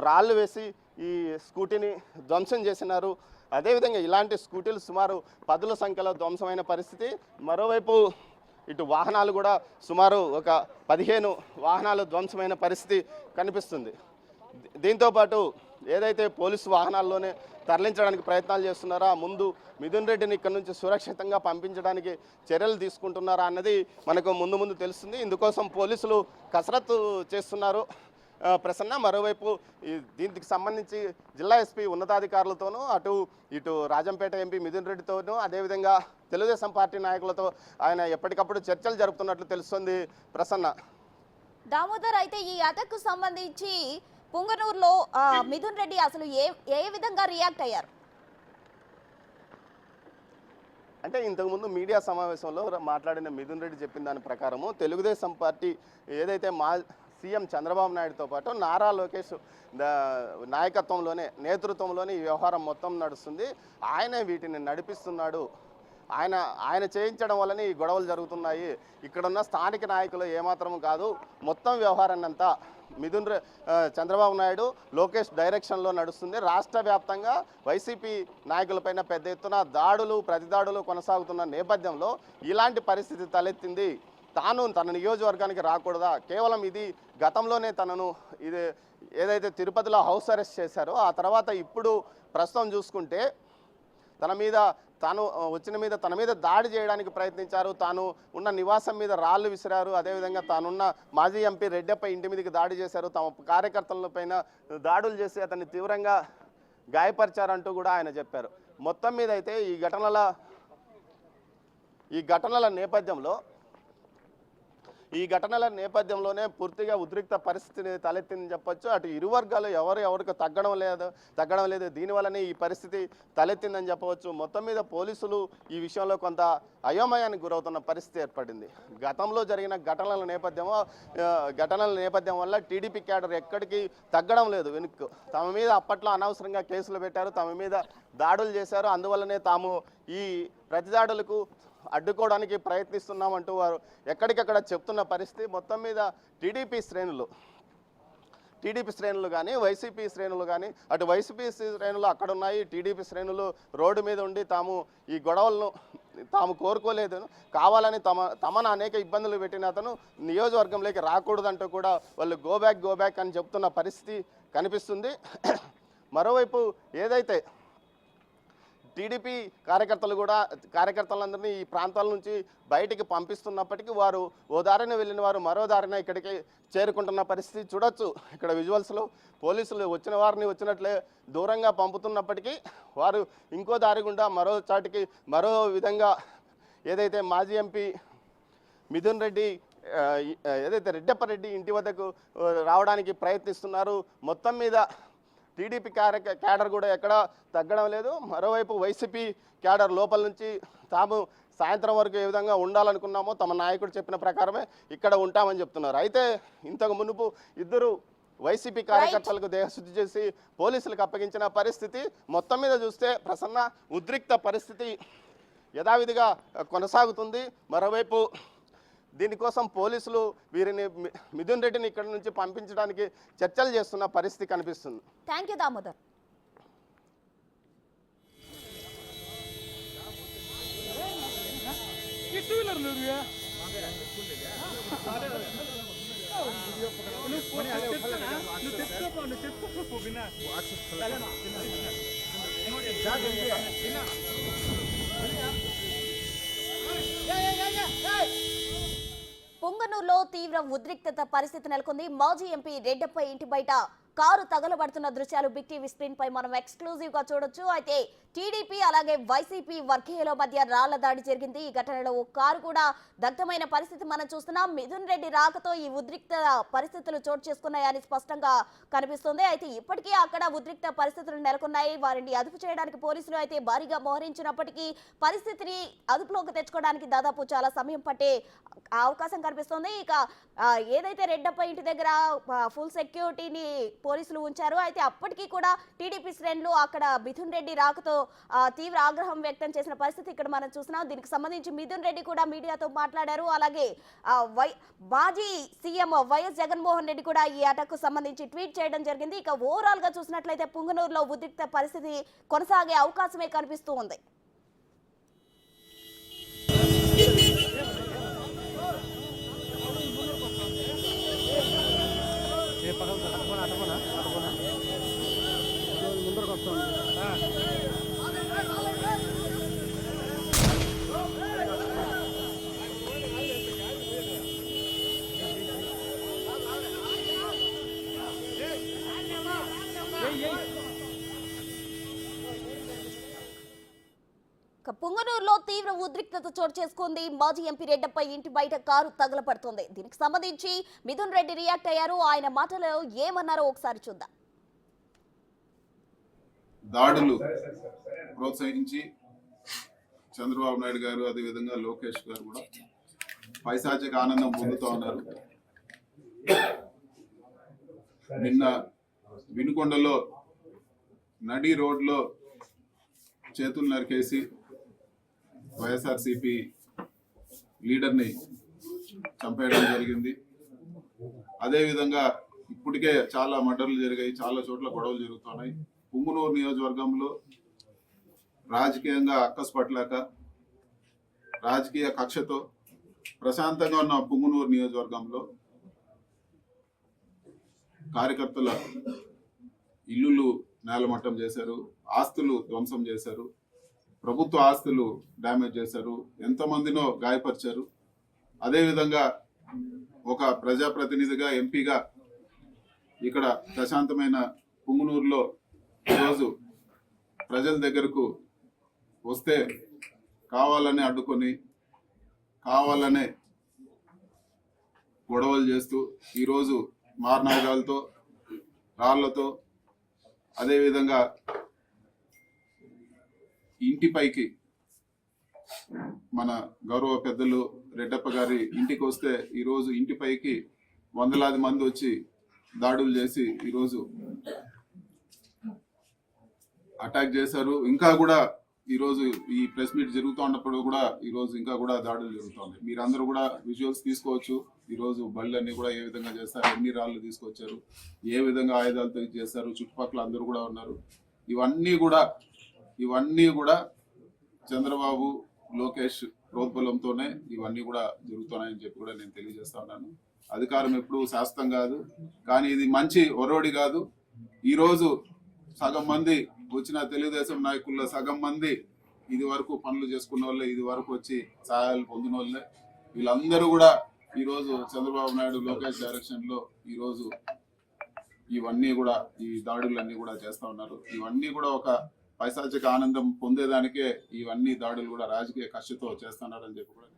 రాళ్ళు వేసి ఈ స్కూటీని ధ్వంసం చేసినారు. అదేవిధంగా ఇలాంటి స్కూటీలు సుమారు 10ల సంఖ్యలో ధ్వంసమైన పరిస్థితి. మరోవైపు ఇటు వాహనాలు కూడా సుమారు ఒక 15 వాహనాలు ధ్వంసమైన పరిస్థితి కనిపిస్తుంది. దీంతోపాటు ఏదైతే పోలీసు వాహనాల్లోనే తరలించడానికి ప్రయత్నాలు చేస్తున్నారో ముందు మిథున్ రెడ్డిని ఇక్కడ నుంచి సురక్షితంగా పంపించడానికి చర్యలు తీసుకుంటున్నారా అన్నది మనకు ముందు తెలుస్తుంది. ఇందుకోసం పోలీసులు కసరత్తు చేస్తున్నారు ప్రసన్న. మరోవైపు దీనికి సంబంధించి జిల్లా ఎస్పీ ఉన్నతాధికారులతోనూ ఇటు రాజంపేట ఎంపీ మిథున్ రెడ్డితోనూ అదేవిధంగా తెలుగుదేశం పార్టీ నాయకులతో ఆయన ఎప్పటికప్పుడు చర్చలు జరుపుతున్నట్లు తెలుస్తుంది ప్రసన్న. దామోదర్, అయితే ఈ అటాక్ కు సంబంధించి పుంగనూరులో మిథున్ రెడ్డి అసలు ఏ విధంగా రియాక్ట్ అయ్యారు? అంటే ఇంతకుముందు మీడియా సమావేశంలో మాట్లాడిన మిథున్ రెడ్డి చెప్పిన దాని ప్రకారము తెలుగుదేశం పార్టీ ఏదైతే సీఎం చంద్రబాబు నాయుడుతో పాటు నారా లోకేష్ నేతృత్వంలోనే ఈ వ్యవహారం మొత్తం నడుస్తుంది. ఆయనే వీటిని నడిపిస్తున్నాడు. ఆయన చేయించడం వల్లనే ఈ గొడవలు జరుగుతున్నాయి. ఇక్కడున్న స్థానిక నాయకులు ఏమాత్రం కాదు, మొత్తం వ్యవహారాన్ని అంతా చంద్రబాబు నాయుడు లోకేష్ డైరెక్షన్లో నడుస్తుంది. రాష్ట్ర వ్యాప్తంగా వైసీపీ నాయకులపైన పెద్ద ఎత్తున ప్రతిదాడులు కొనసాగుతున్న నేపథ్యంలో ఇలాంటి పరిస్థితి తలెత్తింది. తన నియోజకవర్గానికి రాకూడదా? కేవలం ఇది గతంలోనే ఏదైతే తిరుపతిలో హౌస్ అరెస్ట్ చేశారో ఆ తర్వాత ఇప్పుడు ప్రస్తుతం చూసుకుంటే తన మీద దాడి చేయడానికి ప్రయత్నించారు. తాను ఉన్న నివాసం మీద రాళ్లు విసిరారు. అదేవిధంగా తానున్న మాజీ ఎంపీ రెడ్డప్ప ఇంటి మీదకి దాడి చేశారు. తమ కార్యకర్తలపైన దాడులు చేసి అతన్ని తీవ్రంగా గాయపరిచారంటూ కూడా ఆయన చెప్పారు. మొత్తం మీద అయితే ఈ ఘటనల నేపథ్యంలోనే పూర్తిగా ఉద్రిక్త పరిస్థితిని తలెత్తిందని చెప్పొచ్చు. అటు ఇరు వర్గాలు ఎవరికి తగ్గడం లేదు. దీనివల్లనే ఈ పరిస్థితి తలెత్తిందని చెప్పవచ్చు. మొత్తం మీద పోలీసులు ఈ విషయంలో కొంత అయోమయానికి గురవుతున్న పరిస్థితి ఏర్పడింది. గతంలో జరిగిన ఘటనల నేపథ్యం వల్ల టీడీపీ క్యాడర్ ఎక్కడికి తగ్గడం లేదు. వెనుక్కు తమ మీద అప్పట్లో అనవసరంగా కేసులు పెట్టారు, తమ మీద దాడులు చేశారు. అందువల్లనే తాము ఈ ప్రతిదాడులకు అడ్డుకోవడానికి ప్రయత్నిస్తున్నామంటూ వారు ఎక్కడికక్కడ చెప్తున్న పరిస్థితి. మొత్తం మీద టీడీపీ శ్రేణులు కానీ వైసీపీ శ్రేణులు కానీ, అటు వైసీపీ శ్రేణులు అక్కడ ఉన్నాయి, టీడీపీ శ్రేణులు రోడ్డు మీద ఉండి ఈ గొడవలను తాము కోరుకోలేదు, కావాలని తమను అనేక ఇబ్బందులు పెట్టిన అతను నియోజకవర్గంలోకి రాకూడదంటూ కూడా వాళ్ళు గో బ్యాక్ అని చెప్తున్న పరిస్థితి కనిపిస్తుంది. మరోవైపు ఏదైతే టీడీపీ కార్యకర్తలందరినీ ఈ ప్రాంతాల నుంచి బయటికి పంపిస్తున్నప్పటికీ వారు ఓ దారిన వెళ్ళిన వారు మరో దారిన ఇక్కడికి చేరుకుంటున్న పరిస్థితి చూడొచ్చు. ఇక్కడ విజువల్స్లో పోలీసులు వచ్చిన వారిని వచ్చినట్లే దూరంగా పంపుతున్నప్పటికీ వారు ఇంకో దారి గుండా మరో విధంగా ఏదైతే మాజీ ఎంపీ మిథున్ రెడ్డి ఏదైతే రెడ్డప్ప రెడ్డి ఇంటి వద్దకు రావడానికి ప్రయత్నిస్తున్నారు. మొత్తం మీద టీడీపీ క్యాడర్ కూడా ఎక్కడా తగ్గడం లేదు. మరోవైపు వైసీపీ క్యాడర్ లోపల నుంచి తాము సాయంత్రం వరకు ఏ విధంగా ఉండాలనుకున్నామో తమ నాయకుడు చెప్పిన ప్రకారమే ఇక్కడ ఉంటామని చెప్తున్నారు. అయితే ఇంతకు మునుపు ఇద్దరు వైసీపీ కార్యకర్తలకు దేహశుద్ధి చేసి పోలీసులకు అప్పగించిన పరిస్థితి. మొత్తం మీద చూస్తే ప్రసన్న ఉద్రిక్త పరిస్థితి యథావిధిగా కొనసాగుతుంది. మరోవైపు దీనికోసం పోలీసులు మిథున్ రెడ్డిని ఇక్కడ నుంచి పంపించడానికి చర్చలు చేస్తున్న పరిస్థితి కనిపిస్తుంది. Thank you Damodar. పొంగనూరులో తీవ్ర ఉద్రిక్తత పరిస్థితి నెలకొంది. మాజీ ఎంపీ రెడ్డప్ప ఇంటి బయట కారు తగలబడుతున్న దృశ్యాలు బిగ్ టీవీ స్క్రీన్ పై మనం ఎక్స్క్లూజివ్ గా చూడొచ్చు. అయితే టీడీపీ అలాగే వైసీపీ వర్గీయుల మధ్య రాళ్ల దాడి జరిగింది. ఈ ఘటనలో ఓ కారు కూడా దగ్ధమైన పరిస్థితి మనం చూస్తున్నాం. మిథున్ రెడ్డి రాకతో ఈ ఉద్రిక్త పరిస్థితులు చోటు చేసుకున్నాయని స్పష్టంగా కనిపిస్తుంది. అయితే ఇప్పటికీ అక్కడ ఉద్రిక్త పరిస్థితులు నెలకొన్నాయి. వారిని అదుపు చేయడానికి పోలీసులు అయితే భారీగా మోహరించినప్పటికీ పరిస్థితిని అదుపులోకి తెచ్చుకోవడానికి దాదాపు చాలా సమయం పట్టే అవకాశం కనిపిస్తుంది. ఇక ఏదైతే రెడ్డప్ప ఇంటి దగ్గర ఫుల్ సెక్యూరిటీని పోలీసులు ఉంచారు. అయితే అప్పటికీ కూడా టీడీపీ శ్రేణులు అక్కడ మిథున్ రెడ్డి రాకతో తీవ్ర ఆగ్రహం వ్యక్తం చేసిన పరిస్థితి ఇక్కడ మనం చూస్తున్నాం. దీనికి సంబంధించి మిథున్ రెడ్డి కూడా మీడియాతో మాట్లాడారు. అలాగే మాజీ సీఎం వైఎస్ జగన్మోహన్ రెడ్డి కూడా ఈ అటాక్ సంబంధించి ట్వీట్ చేయడం జరిగింది. ఇక ఓవరాల్ గా చూసినట్లయితే పుంగనూరులో ఉద్రిక్త పరిస్థితి కొనసాగే అవకాశమే కనిపిస్తూ ఉంది. పుంగనూరులో తీవ్ర ఉద్రిక్తత చోటు చేసుకుంది. మాజీ ఎంపీ రెడ్డప్ప ఇంటి బయట కారు తగలపడుతోంది. దీనికి సంబంధించి మిథున్ రెడ్డి రియాక్ట్ అయ్యారు. ఆయన మాటలో ఏమన్నారో ఒకసారి చూద్దాం. దాడులు ప్రోత్సహించి చంద్రబాబు నాయుడు గారు అదేవిధంగా లోకేష్ గారు కూడా పైశాచిక ఆనందం పొందుతూ ఉన్నారు. నిన్న వినుకొండలో నడి రోడ్లో చేతులు నరికేసి వైఎస్ఆర్సీపీ లీడర్ని చంపేయడం జరిగింది. అదేవిధంగా ఇప్పటికే చాలా మర్డర్లు జరిగాయి, చాలా చోట్ల గొడవలు జరుగుతున్నాయి. పుంగనూరు నియోజకవర్గంలో రాజకీయంగా అక్కసు పట్టలేక రాజకీయ కక్షతో ప్రశాంతంగా ఉన్న పుంగనూరు నియోజకవర్గంలో కార్యకర్తల ఇల్లులు నేలమట్టం చేశారు, ఆస్తులు ధ్వంసం చేశారు, ప్రభుత్వ ఆస్తులు డ్యామేజ్ చేశారు, ఎంతమందినో గాయపరిచారు. అదేవిధంగా ఒక ప్రజాప్రతినిధిగా ఎంపీగా ఇక్కడ ప్రశాంతమైన పుంగనూరులో ఈరోజు ప్రజల దగ్గరకు వస్తే కావాలనే అడ్డుకొని కావాలనే గొడవలు చేస్తూ ఈరోజు మారణాయుధాలతో రాళ్లతో అదేవిధంగా ఇంటిపైకి మన గౌరవ పెద్దలు రెడ్డప్ప గారి ఇంటికి వస్తే ఈరోజు ఇంటిపైకి వందలాది మంది వచ్చి దాడులు చేసి ఈరోజు అటాక్ చేశారు. ఇంకా కూడా ఈరోజు ఈ ప్రెస్ మీట్ జరుగుతూ ఉన్నప్పుడు కూడా ఈరోజు ఇంకా కూడా దాడులు జరుగుతుంది. మీరందరూ కూడా విజువల్స్ తీసుకోవచ్చు. ఈరోజు బళ్ళన్నీ కూడా ఏ విధంగా చేస్తారు, ఎన్ని రాళ్ళు తీసుకొచ్చారు, ఏ విధంగా ఆయుధాలతో చేస్తారు, చుట్టుపక్కల అందరూ కూడా ఉన్నారు. ఇవన్నీ కూడా చంద్రబాబు లోకేష్ ప్రోద్బలంతోనే ఇవన్నీ కూడా జరుగుతున్నాయని చెప్పి కూడా నేను తెలియజేస్తా ఉన్నాను. అధికారం ఎప్పుడు శాశ్వతం కాదు, కానీ ఇది మంచి ఒరవడి కాదు. ఈరోజు సగం మంది వచ్చిన తెలుగుదేశం నాయకుల్లో సగం మంది ఇది వరకు పనులు చేసుకున్న వాళ్ళే, ఇది వరకు వచ్చి సహాయాలు పొందిన వాళ్ళే. వీళ్ళందరూ కూడా ఈరోజు చంద్రబాబు నాయుడు లోకేష్ డైరెక్షన్ లో ఈరోజు ఇవన్నీ కూడా ఈ దాడులన్నీ కూడా చేస్తా ఉన్నారు. ఇవన్నీ కూడా ఒక పైశాచిక ఆనందం పొందేదానికే ఇవన్నీ దాడులు కూడా రాజకీయ కక్షతో చేస్తున్నారని చెప్పి కూడా.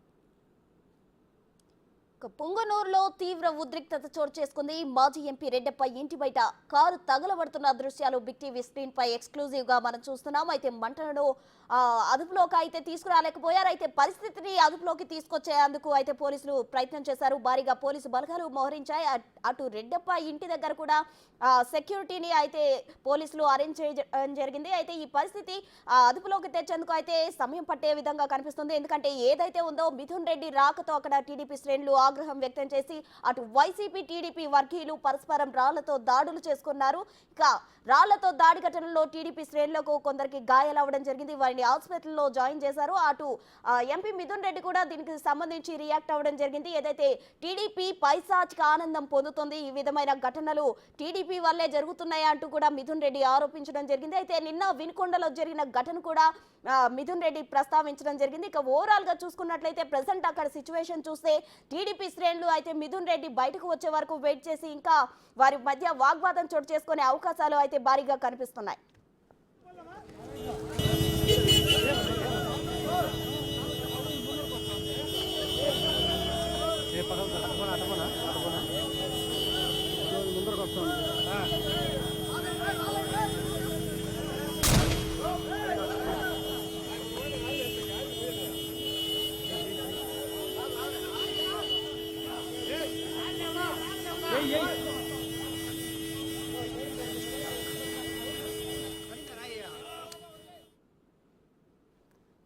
పుంగనూరులో తీవ్ర ఉద్రిక్తత చోటు చేసుకుంది. మాజీ ఎంపీ రెడ్డప్ప ఇంటి బయట కారు తగలబడుతున్న దృశ్యాలు బిగ్ టీవీ స్క్రీన్ పై ఎక్స్క్లూజివ్ గా మనం చూస్తున్నాం. అయితే మంటలను అదుపులోకి అయితే తీసుకురాలేకపోయారు. అయితే పరిస్థితిని అదుపులోకి తీసుకొచ్చేందుకు అయితే పోలీసులు ప్రయత్నం చేశారు. భారీగా పోలీసు బలగాలు మోహరించాయి. అటు రెడ్డప్ప ఇంటి దగ్గర కూడా సెక్యూరిటీని అయితే పోలీసులు అరేంజ్ చేయడం జరిగింది. అయితే ఈ పరిస్థితి అదుపులోకి తెచ్చేందుకు అయితే సమయం పట్టే విధంగా కనిపిస్తుంది. ఎందుకంటే ఏదైతే ఉందో మిథున్ రెడ్డి రాకతో అక్కడ టీడీపీ శ్రేణులు ఆగ్రహం వ్యక్తం చేసి అటు వైసీపీ టీడీపీ వర్గీయులు పరస్పరం రాళ్లతో దాడులు చేసుకున్నారు. ఇక రాళ్లతో దాడి ఘటనలో టీడీపీ శ్రేణులకు కొందరికి గాయాలవ్వడం జరిగింది. వారిని హాస్పిటల్లో జాయిన్ చేశారు. అటు ఎంపీ మిథున్ రెడ్డి కూడా దీనికి సంబంధించి రియాక్ట్ అవ్వడం జరిగింది. ఏదైతే టీడీపీ పైశాచిక ఆనందం పొందుతుంది, ఈ విధమైన ఘటనలు టీడీపీ వల్లే జరుగుతున్నాయి అంటూ కూడా మిథున్ రెడ్డి ఆరోపించడం జరిగింది. అయితే నిన్న వినుకొండలో జరిగిన ఘటన కూడా మిథున్ రెడ్డి ప్రస్తావించడం జరిగింది. ఇక ఓవరాల్ గా చూసుకున్నట్లయితే ప్రెసెంట్ అక్కడ సిచ్యువేషన్ చూస్తే టీడీపీ టీడీపీ శ్రేణులు అయితే మిథున్ రెడ్డి బయటకు వచ్చే వరకు వెయిట్ చేసి ఇంకా వారి మధ్య వాగ్వాదం చోటు చేసుకునే అవకాశాలు అయితే భారీగా కనిపిస్తున్నాయి.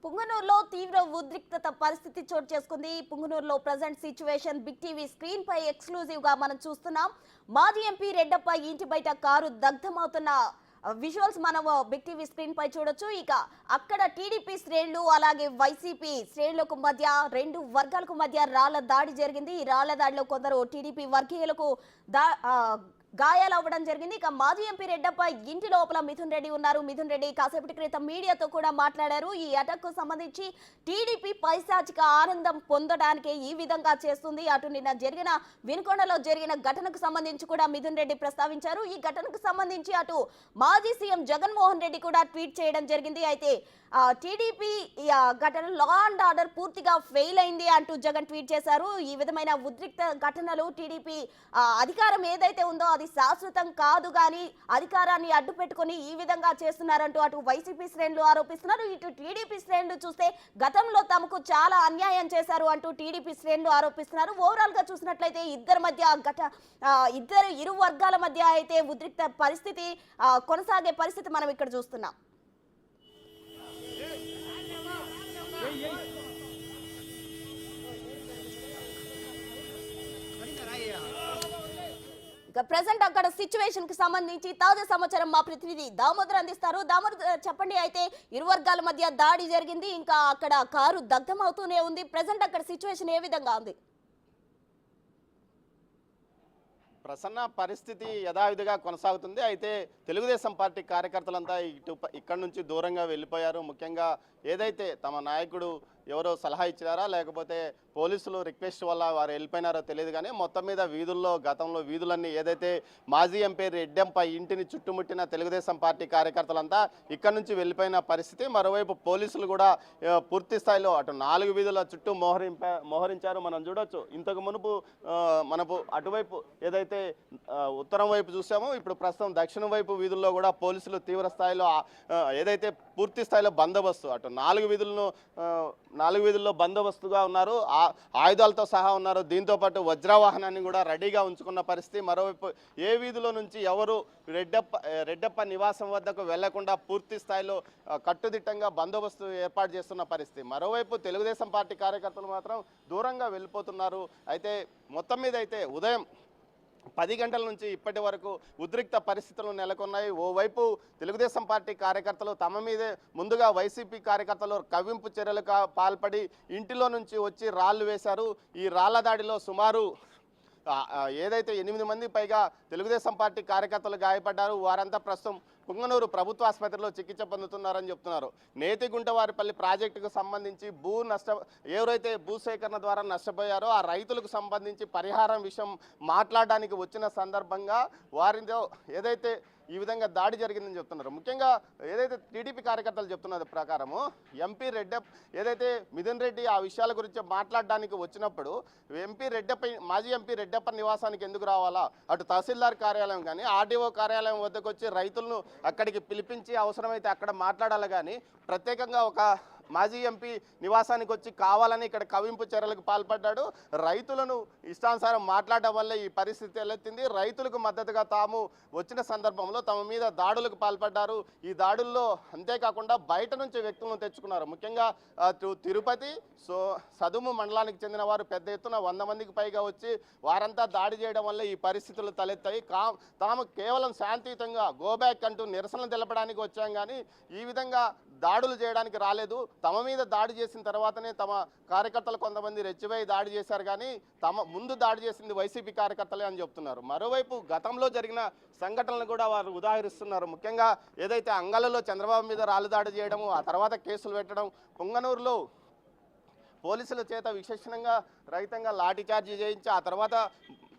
పుంగనూరులో తీవ్ర ఉద్రిక్తత పరిస్థితి చోటు చేసుకుంది. పుంగనూరులో present situation big TV screen పై ఎక్స్క్లూజివ్ గా మనం చూస్తున్నాం. మాజీ ఎంపీ రెడ్డప్ప ఇంటి బయట కారు దగ్ధమవుతున్న విజువల్స్ మనం బిగ్ టీవీ స్క్రీన్ పై చూడొచ్చు. ఇక అక్కడ టీడీపీ శ్రేణులు అలాగే వైసీపీ శ్రేణులకు మధ్య రెండు వర్గాలకు మధ్య రాళ్ల దాడి జరిగింది. ఈ రాళ్ల దాడిలో కొందరు టీడీపీ వర్గీయులకు గాయాలవ్వడం జరిగింది. ఇక మాజీ ఎంపీ రెడ్డప్ప ఇంటి లోపల మిథున్ రెడ్డి ఉన్నారు. మిథున్ రెడ్డి కాసేపటి క్రితం మీడియాతో కూడా మాట్లాడారు. ఈ అటాక్ కు సంబంధించి టీడీపీ పైశాచిక ఆనందం పొందడానికి ఈ విధంగా చేస్తుంది. అటు నిన్న జరిగిన వినుకొండలో జరిగిన ఘటనకు సంబంధించి కూడా మిథున్ రెడ్డి ప్రస్తావించారు. ఈ ఘటనకు సంబంధించి అటు మాజీ సీఎం జగన్మోహన్ రెడ్డి కూడా ట్వీట్ చేయడం జరిగింది. అయితే టీడీపీ ఘటన లా అండ్ ఆర్డర్ పూర్తిగా ఫెయిల్ అయింది అంటూ జగన్ ట్వీట్ చేశారు. ఈ విధమైన ఉద్రిక్త ఘటనలు టీడీపీ అధికారం ఏదైతే ఉందో అది శాశ్వతం కాదు, కానీ అధికారాన్ని అడ్డు పెట్టుకుని ఈ విధంగా చేస్తున్నారంటూ అటు వైసీపీ శ్రేణులు ఆరోపిస్తున్నారు. ఇటు టీడీపీ శ్రేణులు చూస్తే గతంలో తమకు చాలా అన్యాయం చేశారు అంటూ టీడీపీ శ్రేణులు ఆరోపిస్తున్నారు. ఓవరాల్ గా చూసినట్లయితే ఇరు వర్గాల మధ్య అయితే ఉద్రిక్త పరిస్థితి కొనసాగే పరిస్థితి మనం ఇక్కడ చూస్తున్నాం. ఇక ప్రెసెంట్ అక్కడ సిచ్యువేషన్ కి సంబంధించి తాజా సమాచారం మా ప్రతినిధి దామోదర్ అందిస్తారు. దామోదర్ చెప్పండి, అయితే ఇరు వర్గాల మధ్య దాడి జరిగింది, ఇంకా అక్కడ కారు దగ్ధం అవుతూనే ఉంది. ప్రెసెంట్ అక్కడ సిచ్యువేషన్ ఏ విధంగా ఉంది? ప్రసన్న పరిస్థితి యథావిధిగా కొనసాగుతుంది. అయితే తెలుగుదేశం పార్టీ కార్యకర్తలంతా ఇక్కడి నుంచి దూరంగా వెళ్ళిపోయారు. ముఖ్యంగా ఏదైతే తమ నాయకుడు ఎవరో సలహా ఇచ్చారా లేకపోతే పోలీసులు రిక్వెస్ట్ వల్ల వారు వెళ్ళిపోయినారో తెలియదు, కానీ మొత్తం మీద వీధుల్లో గతంలో వీధులన్నీ ఏదైతే మాజీ ఎంపీ రెడ్డెంపై ఇంటిని చుట్టుముట్టిన తెలుగుదేశం పార్టీ కార్యకర్తలంతా ఇక్కడి నుంచి వెళ్ళిపోయిన పరిస్థితి. మరోవైపు పోలీసులు కూడా పూర్తి స్థాయిలో అటు 4 వీధుల చుట్టూ మోహరించారు. మనం చూడొచ్చు, ఇంతకు మునుపు మనకు అటువైపు ఏదైతే ఉత్తరం వైపు చూసామో ఇప్పుడు ప్రస్తుతం దక్షిణం వైపు వీధుల్లో కూడా పోలీసులు తీవ్ర స్థాయిలో ఏదైతే పూర్తి స్థాయిలో బందోబస్తు అటు 4 వీధుల్లో బందోబస్తుగా ఉన్నారు, ఆయుధాలతో సహా ఉన్నారు. దీంతోపాటు వజ్రవాహనాన్ని కూడా రెడీగా ఉంచుకున్న పరిస్థితి. మరోవైపు ఏ వీధిలో నుంచి ఎవరు రెడ్డప్ప నివాసం వద్దకు వెళ్లకుండా పూర్తి స్థాయిలో కట్టుదిట్టంగా బందోబస్తు ఏర్పాటు చేస్తున్న పరిస్థితి. మరోవైపు తెలుగుదేశం పార్టీ కార్యకర్తలు మాత్రం దూరంగా వెళ్ళిపోతున్నారు. అయితే మొత్తం మీద అయితే ఉదయం 10 గంటల నుంచి ఇప్పటి వరకు ఉద్రిక్త పరిస్థితులు నెలకొన్నాయి. ఓవైపు తెలుగుదేశం పార్టీ కార్యకర్తలు తమ మీదే ముందుగా వైసీపీ కార్యకర్తలు కవ్వింపు చర్యలకు పాల్పడి ఇంటిలో నుంచి వచ్చి రాళ్లు వేశారు. ఈ రాళ్ల దాడిలో సుమారు ఏదైతే 8 మంది పైగా తెలుగుదేశం పార్టీ కార్యకర్తలు గాయపడ్డారు. వారంతా ప్రస్తుతం పుంగనూరు ప్రభుత్వ ఆసుపత్రిలో చికిత్స పొందుతున్నారని చెప్తున్నారు. నేతిగుంటవారిపల్లి ప్రాజెక్టుకు సంబంధించి ఎవరైతే భూసేకరణ ద్వారా నష్టపోయారో ఆ రైతులకు సంబంధించి పరిహారం విషయం మాట్లాడడానికి వచ్చిన సందర్భంగా వారితో ఏదైతే ఈ విధంగా దాడి జరిగిందని చెప్తున్నారు. ముఖ్యంగా ఏదైతే టీడీపీ కార్యకర్తలు చెప్తున్నది ప్రకారము ఏదైతే మిథున్ రెడ్డి ఆ విషయాల గురించి మాట్లాడడానికి వచ్చినప్పుడు మాజీ ఎంపీ రెడ్డప్ప నివాసానికి ఎందుకు రావాలా, అటు తహసీల్దార్ కార్యాలయం కానీ ఆర్డీఓ కార్యాలయం వద్దకు వచ్చి రైతులను అక్కడికి పిలిపించి అవసరమైతే అక్కడ మాట్లాడాలి, కానీ ప్రత్యేకంగా ఒక మాజీ ఎంపీ నివాసానికి వచ్చి కావాలని ఇక్కడ కవింపు చర్యలకు పాల్పడ్డాడు. రైతులను ఇష్టానుసారం మాట్లాడడం వల్ల ఈ పరిస్థితి తలెత్తింది. రైతులకు మద్దతుగా తాము వచ్చిన సందర్భంలో తమ మీద దాడులకు పాల్పడ్డారు. ఈ దాడుల్లో అంతేకాకుండా బయట నుంచి వ్యక్తులను తెచ్చుకున్నారు. ముఖ్యంగా తిరుపతి సదుము మండలానికి చెందిన వారు పెద్ద ఎత్తున 100 మందికి పైగా వచ్చి వారంతా దాడి చేయడం వల్ల ఈ పరిస్థితులు తలెత్తాయి. తాము కేవలం శాంతియుతంగా గోబ్యాక్ అంటూ నిరసనలు తెలపడానికి వచ్చాం, కానీ ఈ విధంగా దాడులు చేయడానికి రాలేదు. తమ మీద దాడి చేసిన తర్వాతనే తమ కార్యకర్తలు కొంతమంది రెచ్చిపోయి దాడి చేశారు, కానీ తమ ముందు దాడి చేసింది వైసీపీ కార్యకర్తలే అని చెప్తున్నారు. మరోవైపు గతంలో జరిగిన సంఘటనలు కూడా వారు ఉదాహరిస్తున్నారు. ముఖ్యంగా ఏదైతే అంగళ్ళలో చంద్రబాబు మీద రాళ్ళు దాడి చేయడము, ఆ తర్వాత కేసులు పెట్టడం, పుంగనూరులో పోలీసుల చేత విశేషంగా రహితంగా లాఠీచార్జీ చేయించి ఆ తర్వాత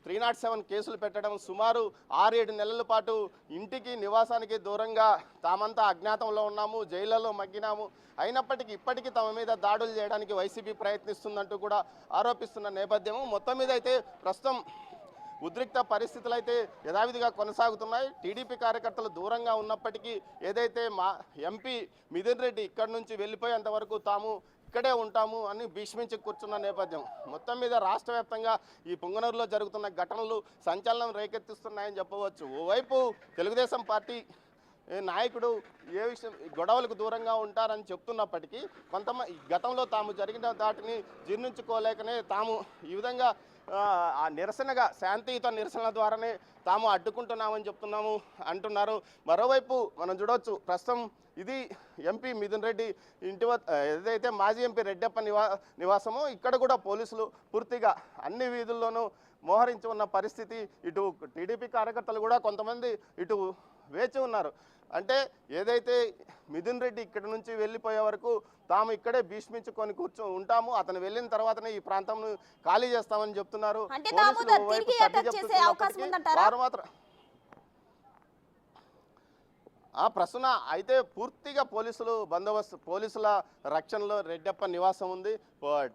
307 కేసులు పెట్టడం, సుమారు 6-7 నెలల పాటు ఇంటికి నివాసానికి దూరంగా తామంతా అజ్ఞాతంలో ఉన్నాము, జైళ్లలో మగ్గినాము, అయినప్పటికీ ఇప్పటికీ తమ మీద దాడులు చేయడానికి వైసీపీ ప్రయత్నిస్తుందంటూ కూడా ఆరోపిస్తున్న నేపథ్యము. మొత్తం మీద అయితే ప్రస్తుతం ఉద్రిక్త పరిస్థితులు అయితే యథావిధిగా కొనసాగుతున్నాయి. టీడీపీ కార్యకర్తలు దూరంగా ఉన్నప్పటికీ ఏదైతే మా ఎంపీ మిథున్ రెడ్డి ఇక్కడి నుంచి వెళ్ళిపోయేంత వరకు తాము ఇక్కడే ఉంటాము అని భీష్మించి కూర్చున్న నేపథ్యం. మొత్తం మీద రాష్ట్ర వ్యాప్తంగా ఈ పుంగనూరులో జరుగుతున్న ఘటనలు సంచలనం రేకెత్తిస్తున్నాయని చెప్పవచ్చు. ఓవైపు తెలుగుదేశం పార్టీ నాయకుడు ఏ విషయం గొడవలకు దూరంగా ఉంటారని చెప్తున్నప్పటికీ కొంతమంది గతంలో తాము జరిగిన దాటిని జీర్ణించుకోలేకనే తాము ఈ విధంగా ఆ నిరసనగా శాంతియుత నిరసనల ద్వారానే తాము అడ్డుకుంటున్నామని చెప్తున్నాము అంటున్నారు. మరోవైపు మనం చూడవచ్చు ప్రస్తుతం ఇది ఎంపీ మిథున్ రెడ్డి ఇంటి ఏదైతే మాజీ ఎంపీ రెడ్డప్ప నివాసమో ఇక్కడ కూడా పోలీసులు పూర్తిగా అన్ని వీధుల్లోనూ మోహరించి ఉన్న పరిస్థితి. ఇటు టీడీపీ కార్యకర్తలు కూడా కొంతమంది ఇటు వేచి ఉన్నారు. అంటే ఏదైతే మిథున్ రెడ్డి ఇక్కడి నుంచి వెళ్ళిపోయే వరకు తాము ఇక్కడే భీష్మించుకొని ఉంటాము, అతను వెళ్ళిన తర్వాతనే ఈ ప్రాంతం ఖాళీ చేస్తామని చెప్తున్నారు. అంటే దామోదర్ తిరిగి అటాక్ చేసే అవకాశం ఉందంటారా? వారు మాత్రం ప్రస్తుతం అయితే పూర్తిగా పోలీసులు బందోబస్తు, పోలీసుల రక్షణలో రెడ్డప్ప నివాసం ఉంది.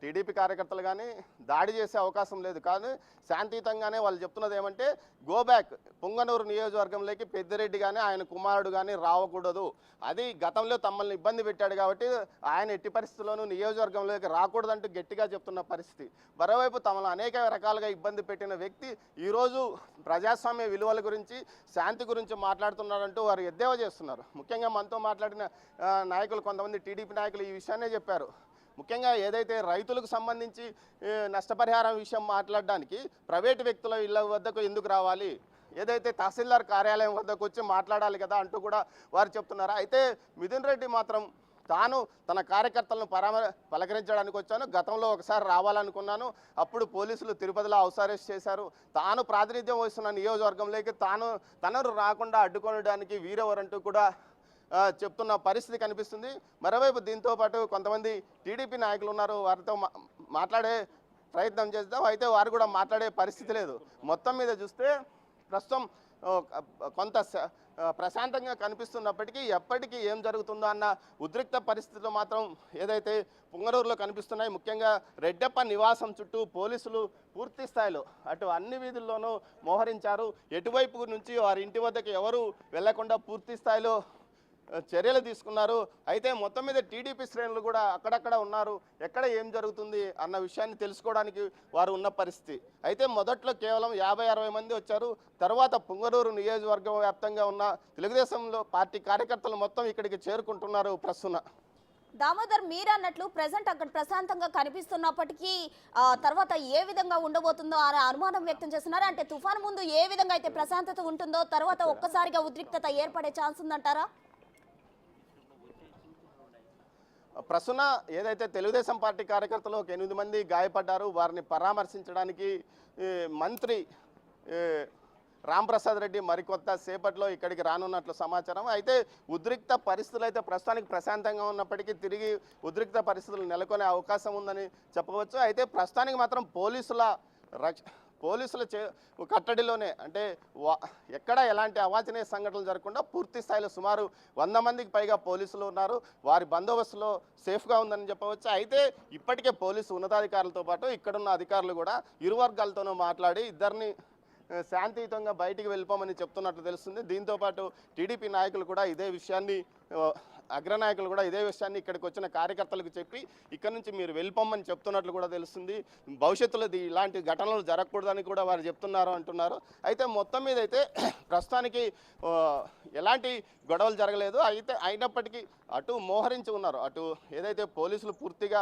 టీడీపీ కార్యకర్తలు కానీ దాడి చేసే అవకాశం లేదు. కానీ శాంతియుతంగానే వాళ్ళు చెప్తున్నది ఏమంటే గో బ్యాక్, పుంగనూరు నియోజకవర్గంలోకి పెద్దిరెడ్డి కానీ ఆయన కుమారుడు కానీ రావకూడదు, అది గతంలో తమల్ని ఇబ్బంది పెట్టాడు కాబట్టి ఆయన ఎట్టి పరిస్థితుల్లోనూ నియోజకవర్గంలోకి రాకూడదంటూ గట్టిగా చెప్తున్న పరిస్థితి. మరోవైపు తమను అనేక రకాలుగా ఇబ్బంది పెట్టిన వ్యక్తి ఈరోజు ప్రజాస్వామ్య విలువల గురించి, శాంతి గురించి మాట్లాడుతున్నారంటూ వారు ఎద్దేవా చేస్తున్నారు. ముఖ్యంగా మనతో మాట్లాడిన నాయకులు, కొంతమంది టీడీపీ నాయకులు ఈ విషయాన్నే చెప్పారు. ముఖ్యంగా ఏదైతే రైతులకు సంబంధించి నష్టపరిహారం విషయం మాట్లాడడానికి ప్రైవేటు వ్యక్తుల ఇళ్ళ వద్దకు ఎందుకు రావాలి, ఏదైతే తహసీల్దార్ కార్యాలయం వద్దకు వచ్చి మాట్లాడాలి కదా అంటూ కూడా వారు చెప్తున్నారు. అయితే మిథున్ రెడ్డి మాత్రం తాను తన కార్యకర్తలను పలకరించడానికి వచ్చాను, గతంలో ఒకసారి రావాలనుకున్నాను, అప్పుడు పోలీసులు తిరుపతిలో హౌస్ అరెస్ట్ చేశారు, తాను ప్రాతినిధ్యం వహిస్తున్న నియోజకవర్గంలోకి తనను రాకుండా అడ్డుకోవడానికి వీరెవరంటూ కూడా చెప్తున్న పరిస్థితి కనిపిస్తుంది. మరోవైపు దీంతో పాటు కొంతమంది టీడీపీ నాయకులు ఉన్నారు, వారితో మాట్లాడే ప్రయత్నం చేద్దాం. అయితే వారు కూడా మాట్లాడే పరిస్థితి లేదు. మొత్తం మీద చూస్తే ప్రస్తుతం కొంత ప్రశాంతంగా కనిపిస్తున్నప్పటికీ ఎప్పటికీ ఏం జరుగుతుందో అన్న ఉద్రిక్త పరిస్థితులు మాత్రం ఏదైతే పుంగనూరులో కనిపిస్తున్నాయి. ముఖ్యంగా రెడ్డప్ప నివాసం చుట్టూ పోలీసులు పూర్తి స్థాయిలో అటు అన్ని వీధుల్లోనూ మోహరించారు. ఎటువైపు నుంచి వారి ఇంటి వద్దకు ఎవరు వెళ్లకుండా పూర్తి స్థాయిలో చర్యలు తీసుకున్నారు. అయితే మొత్తం మీద టీడీపీ శ్రేణులు కూడా అక్కడక్కడ ఉన్నారు, ఎక్కడ ఏం జరుగుతుంది అన్న విషయాన్ని తెలుసుకోవడానికి వారు ఉన్న పరిస్థితి. అయితే మొదట్లో కేవలం 50-60 మంది వచ్చారు. తర్వాత పుంగనూరు నియోజకవర్గం వ్యాప్తంగా ఉన్న తెలుగుదేశంలో పార్టీ కార్యకర్తలు మొత్తం ఇక్కడికి చేరుకుంటున్నారు. ప్రస్తుతం దామోదర్ మీరు అన్నట్లు ప్రెసెంట్ అక్కడ ప్రశాంతంగా కనిపిస్తున్నప్పటికీ తర్వాత ఏ విధంగా ఉండబోతుందో అనే అనుమానం వ్యక్తం చేస్తున్నారు. అంటే తుఫాను ముందు ఏ విధంగా అయితే ప్రశాంతత ఉంటుందో తర్వాత ఒక్కసారిగా ఉద్రిక్తత ఏర్పడే ఛాన్స్ ఉందంటారా? ప్రస్తుతం ఏదైతే తెలుగుదేశం పార్టీ కార్యకర్తలు 8 మంది గాయపడ్డారు, వారిని పరామర్శించడానికి మంత్రి రాంప్రసాద్ రెడ్డి మరికొంత సేపట్లో ఇక్కడికి రానున్నట్లు సమాచారం. అయితే ఉద్రిక్త పరిస్థితులు అయితే ప్రస్తుతానికి ప్రశాంతంగా ఉన్నప్పటికీ తిరిగి ఉద్రిక్త పరిస్థితులు నెలకొనే అవకాశం ఉందని చెప్పవచ్చు. అయితే ప్రస్తుతానికి మాత్రం పోలీసుల కట్టడిలోనే, అంటే ఎక్కడ ఎలాంటి అవాంఛనీయ సంఘటనలు జరగకుండా పూర్తి స్థాయిలో సుమారు 100 మందికి పైగా పోలీసులు ఉన్నారు. వారి బందోబస్తులో సేఫ్గా ఉందని చెప్పవచ్చు. అయితే ఇప్పటికే పోలీసు ఉన్నతాధికారులతో పాటు ఇక్కడున్న అధికారులు కూడా ఇరు వర్గాలతోనూ మాట్లాడి ఇద్దరిని శాంతియుతంగా బయటికి వెళ్ళిపోమని చెప్తున్నట్లు తెలుస్తుంది. దీంతోపాటు టీడీపీ నాయకులు కూడా ఇదే విషయాన్ని, అగ్రనాయకులు కూడా ఇదే విషయాన్ని ఇక్కడికి వచ్చిన కార్యకర్తలకు చెప్పి ఇక్కడ నుంచి మీరు వెళ్ళిపోమని చెప్తున్నట్లు కూడా తెలుస్తుంది. భవిష్యత్తులో ఇలాంటి ఘటనలు జరగకూడదని కూడా వారు చెప్తున్నారు అంటున్నారు. అయితే మొత్తం మీద అయితే ప్రస్తుతానికి ఎలాంటి గొడవలు జరగలేదు. అయితే అయినప్పటికీ అటు మోహరించి ఉన్నారు, అటు ఏదైతే పోలీసులు పూర్తిగా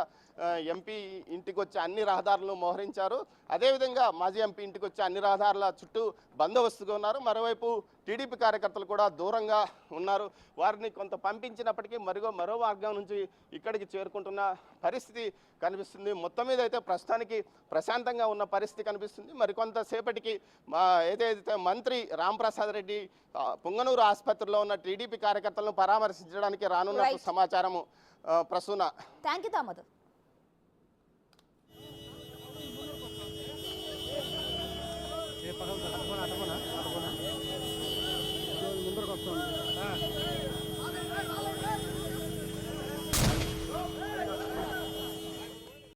ఎంపీ ఇంటికి వచ్చి అన్ని రహదారులను మోహరించారు, అదేవిధంగా మాజీ ఎంపీ ఇంటికి వచ్చి అన్ని రహదారుల చుట్టూ బందోబస్తుగా ఉన్నారు. మరోవైపు టీడీపీ కార్యకర్తలు కూడా దూరంగా ఉన్నారు. వారిని కొంత పంపించినప్పటికీ మరో మార్గం నుంచి ఇక్కడికి చేరుకుంటున్న పరిస్థితి కనిపిస్తుంది. మొత్తం మీద అయితే ప్రస్తుతానికి ప్రశాంతంగా ఉన్న పరిస్థితి కనిపిస్తుంది. మరికొంతసేపటికి ఏదైతే మంత్రి రాంప్రసాద్ రెడ్డి పుంగనూరు ఆసుపత్రిలో ఉన్న టీడీపీ కార్యకర్తలను పరామర్శించడానికి రానున్నట్టు సమాచారము. ప్రసూన. Thank you Damodar. ముందరకు వస్తుంది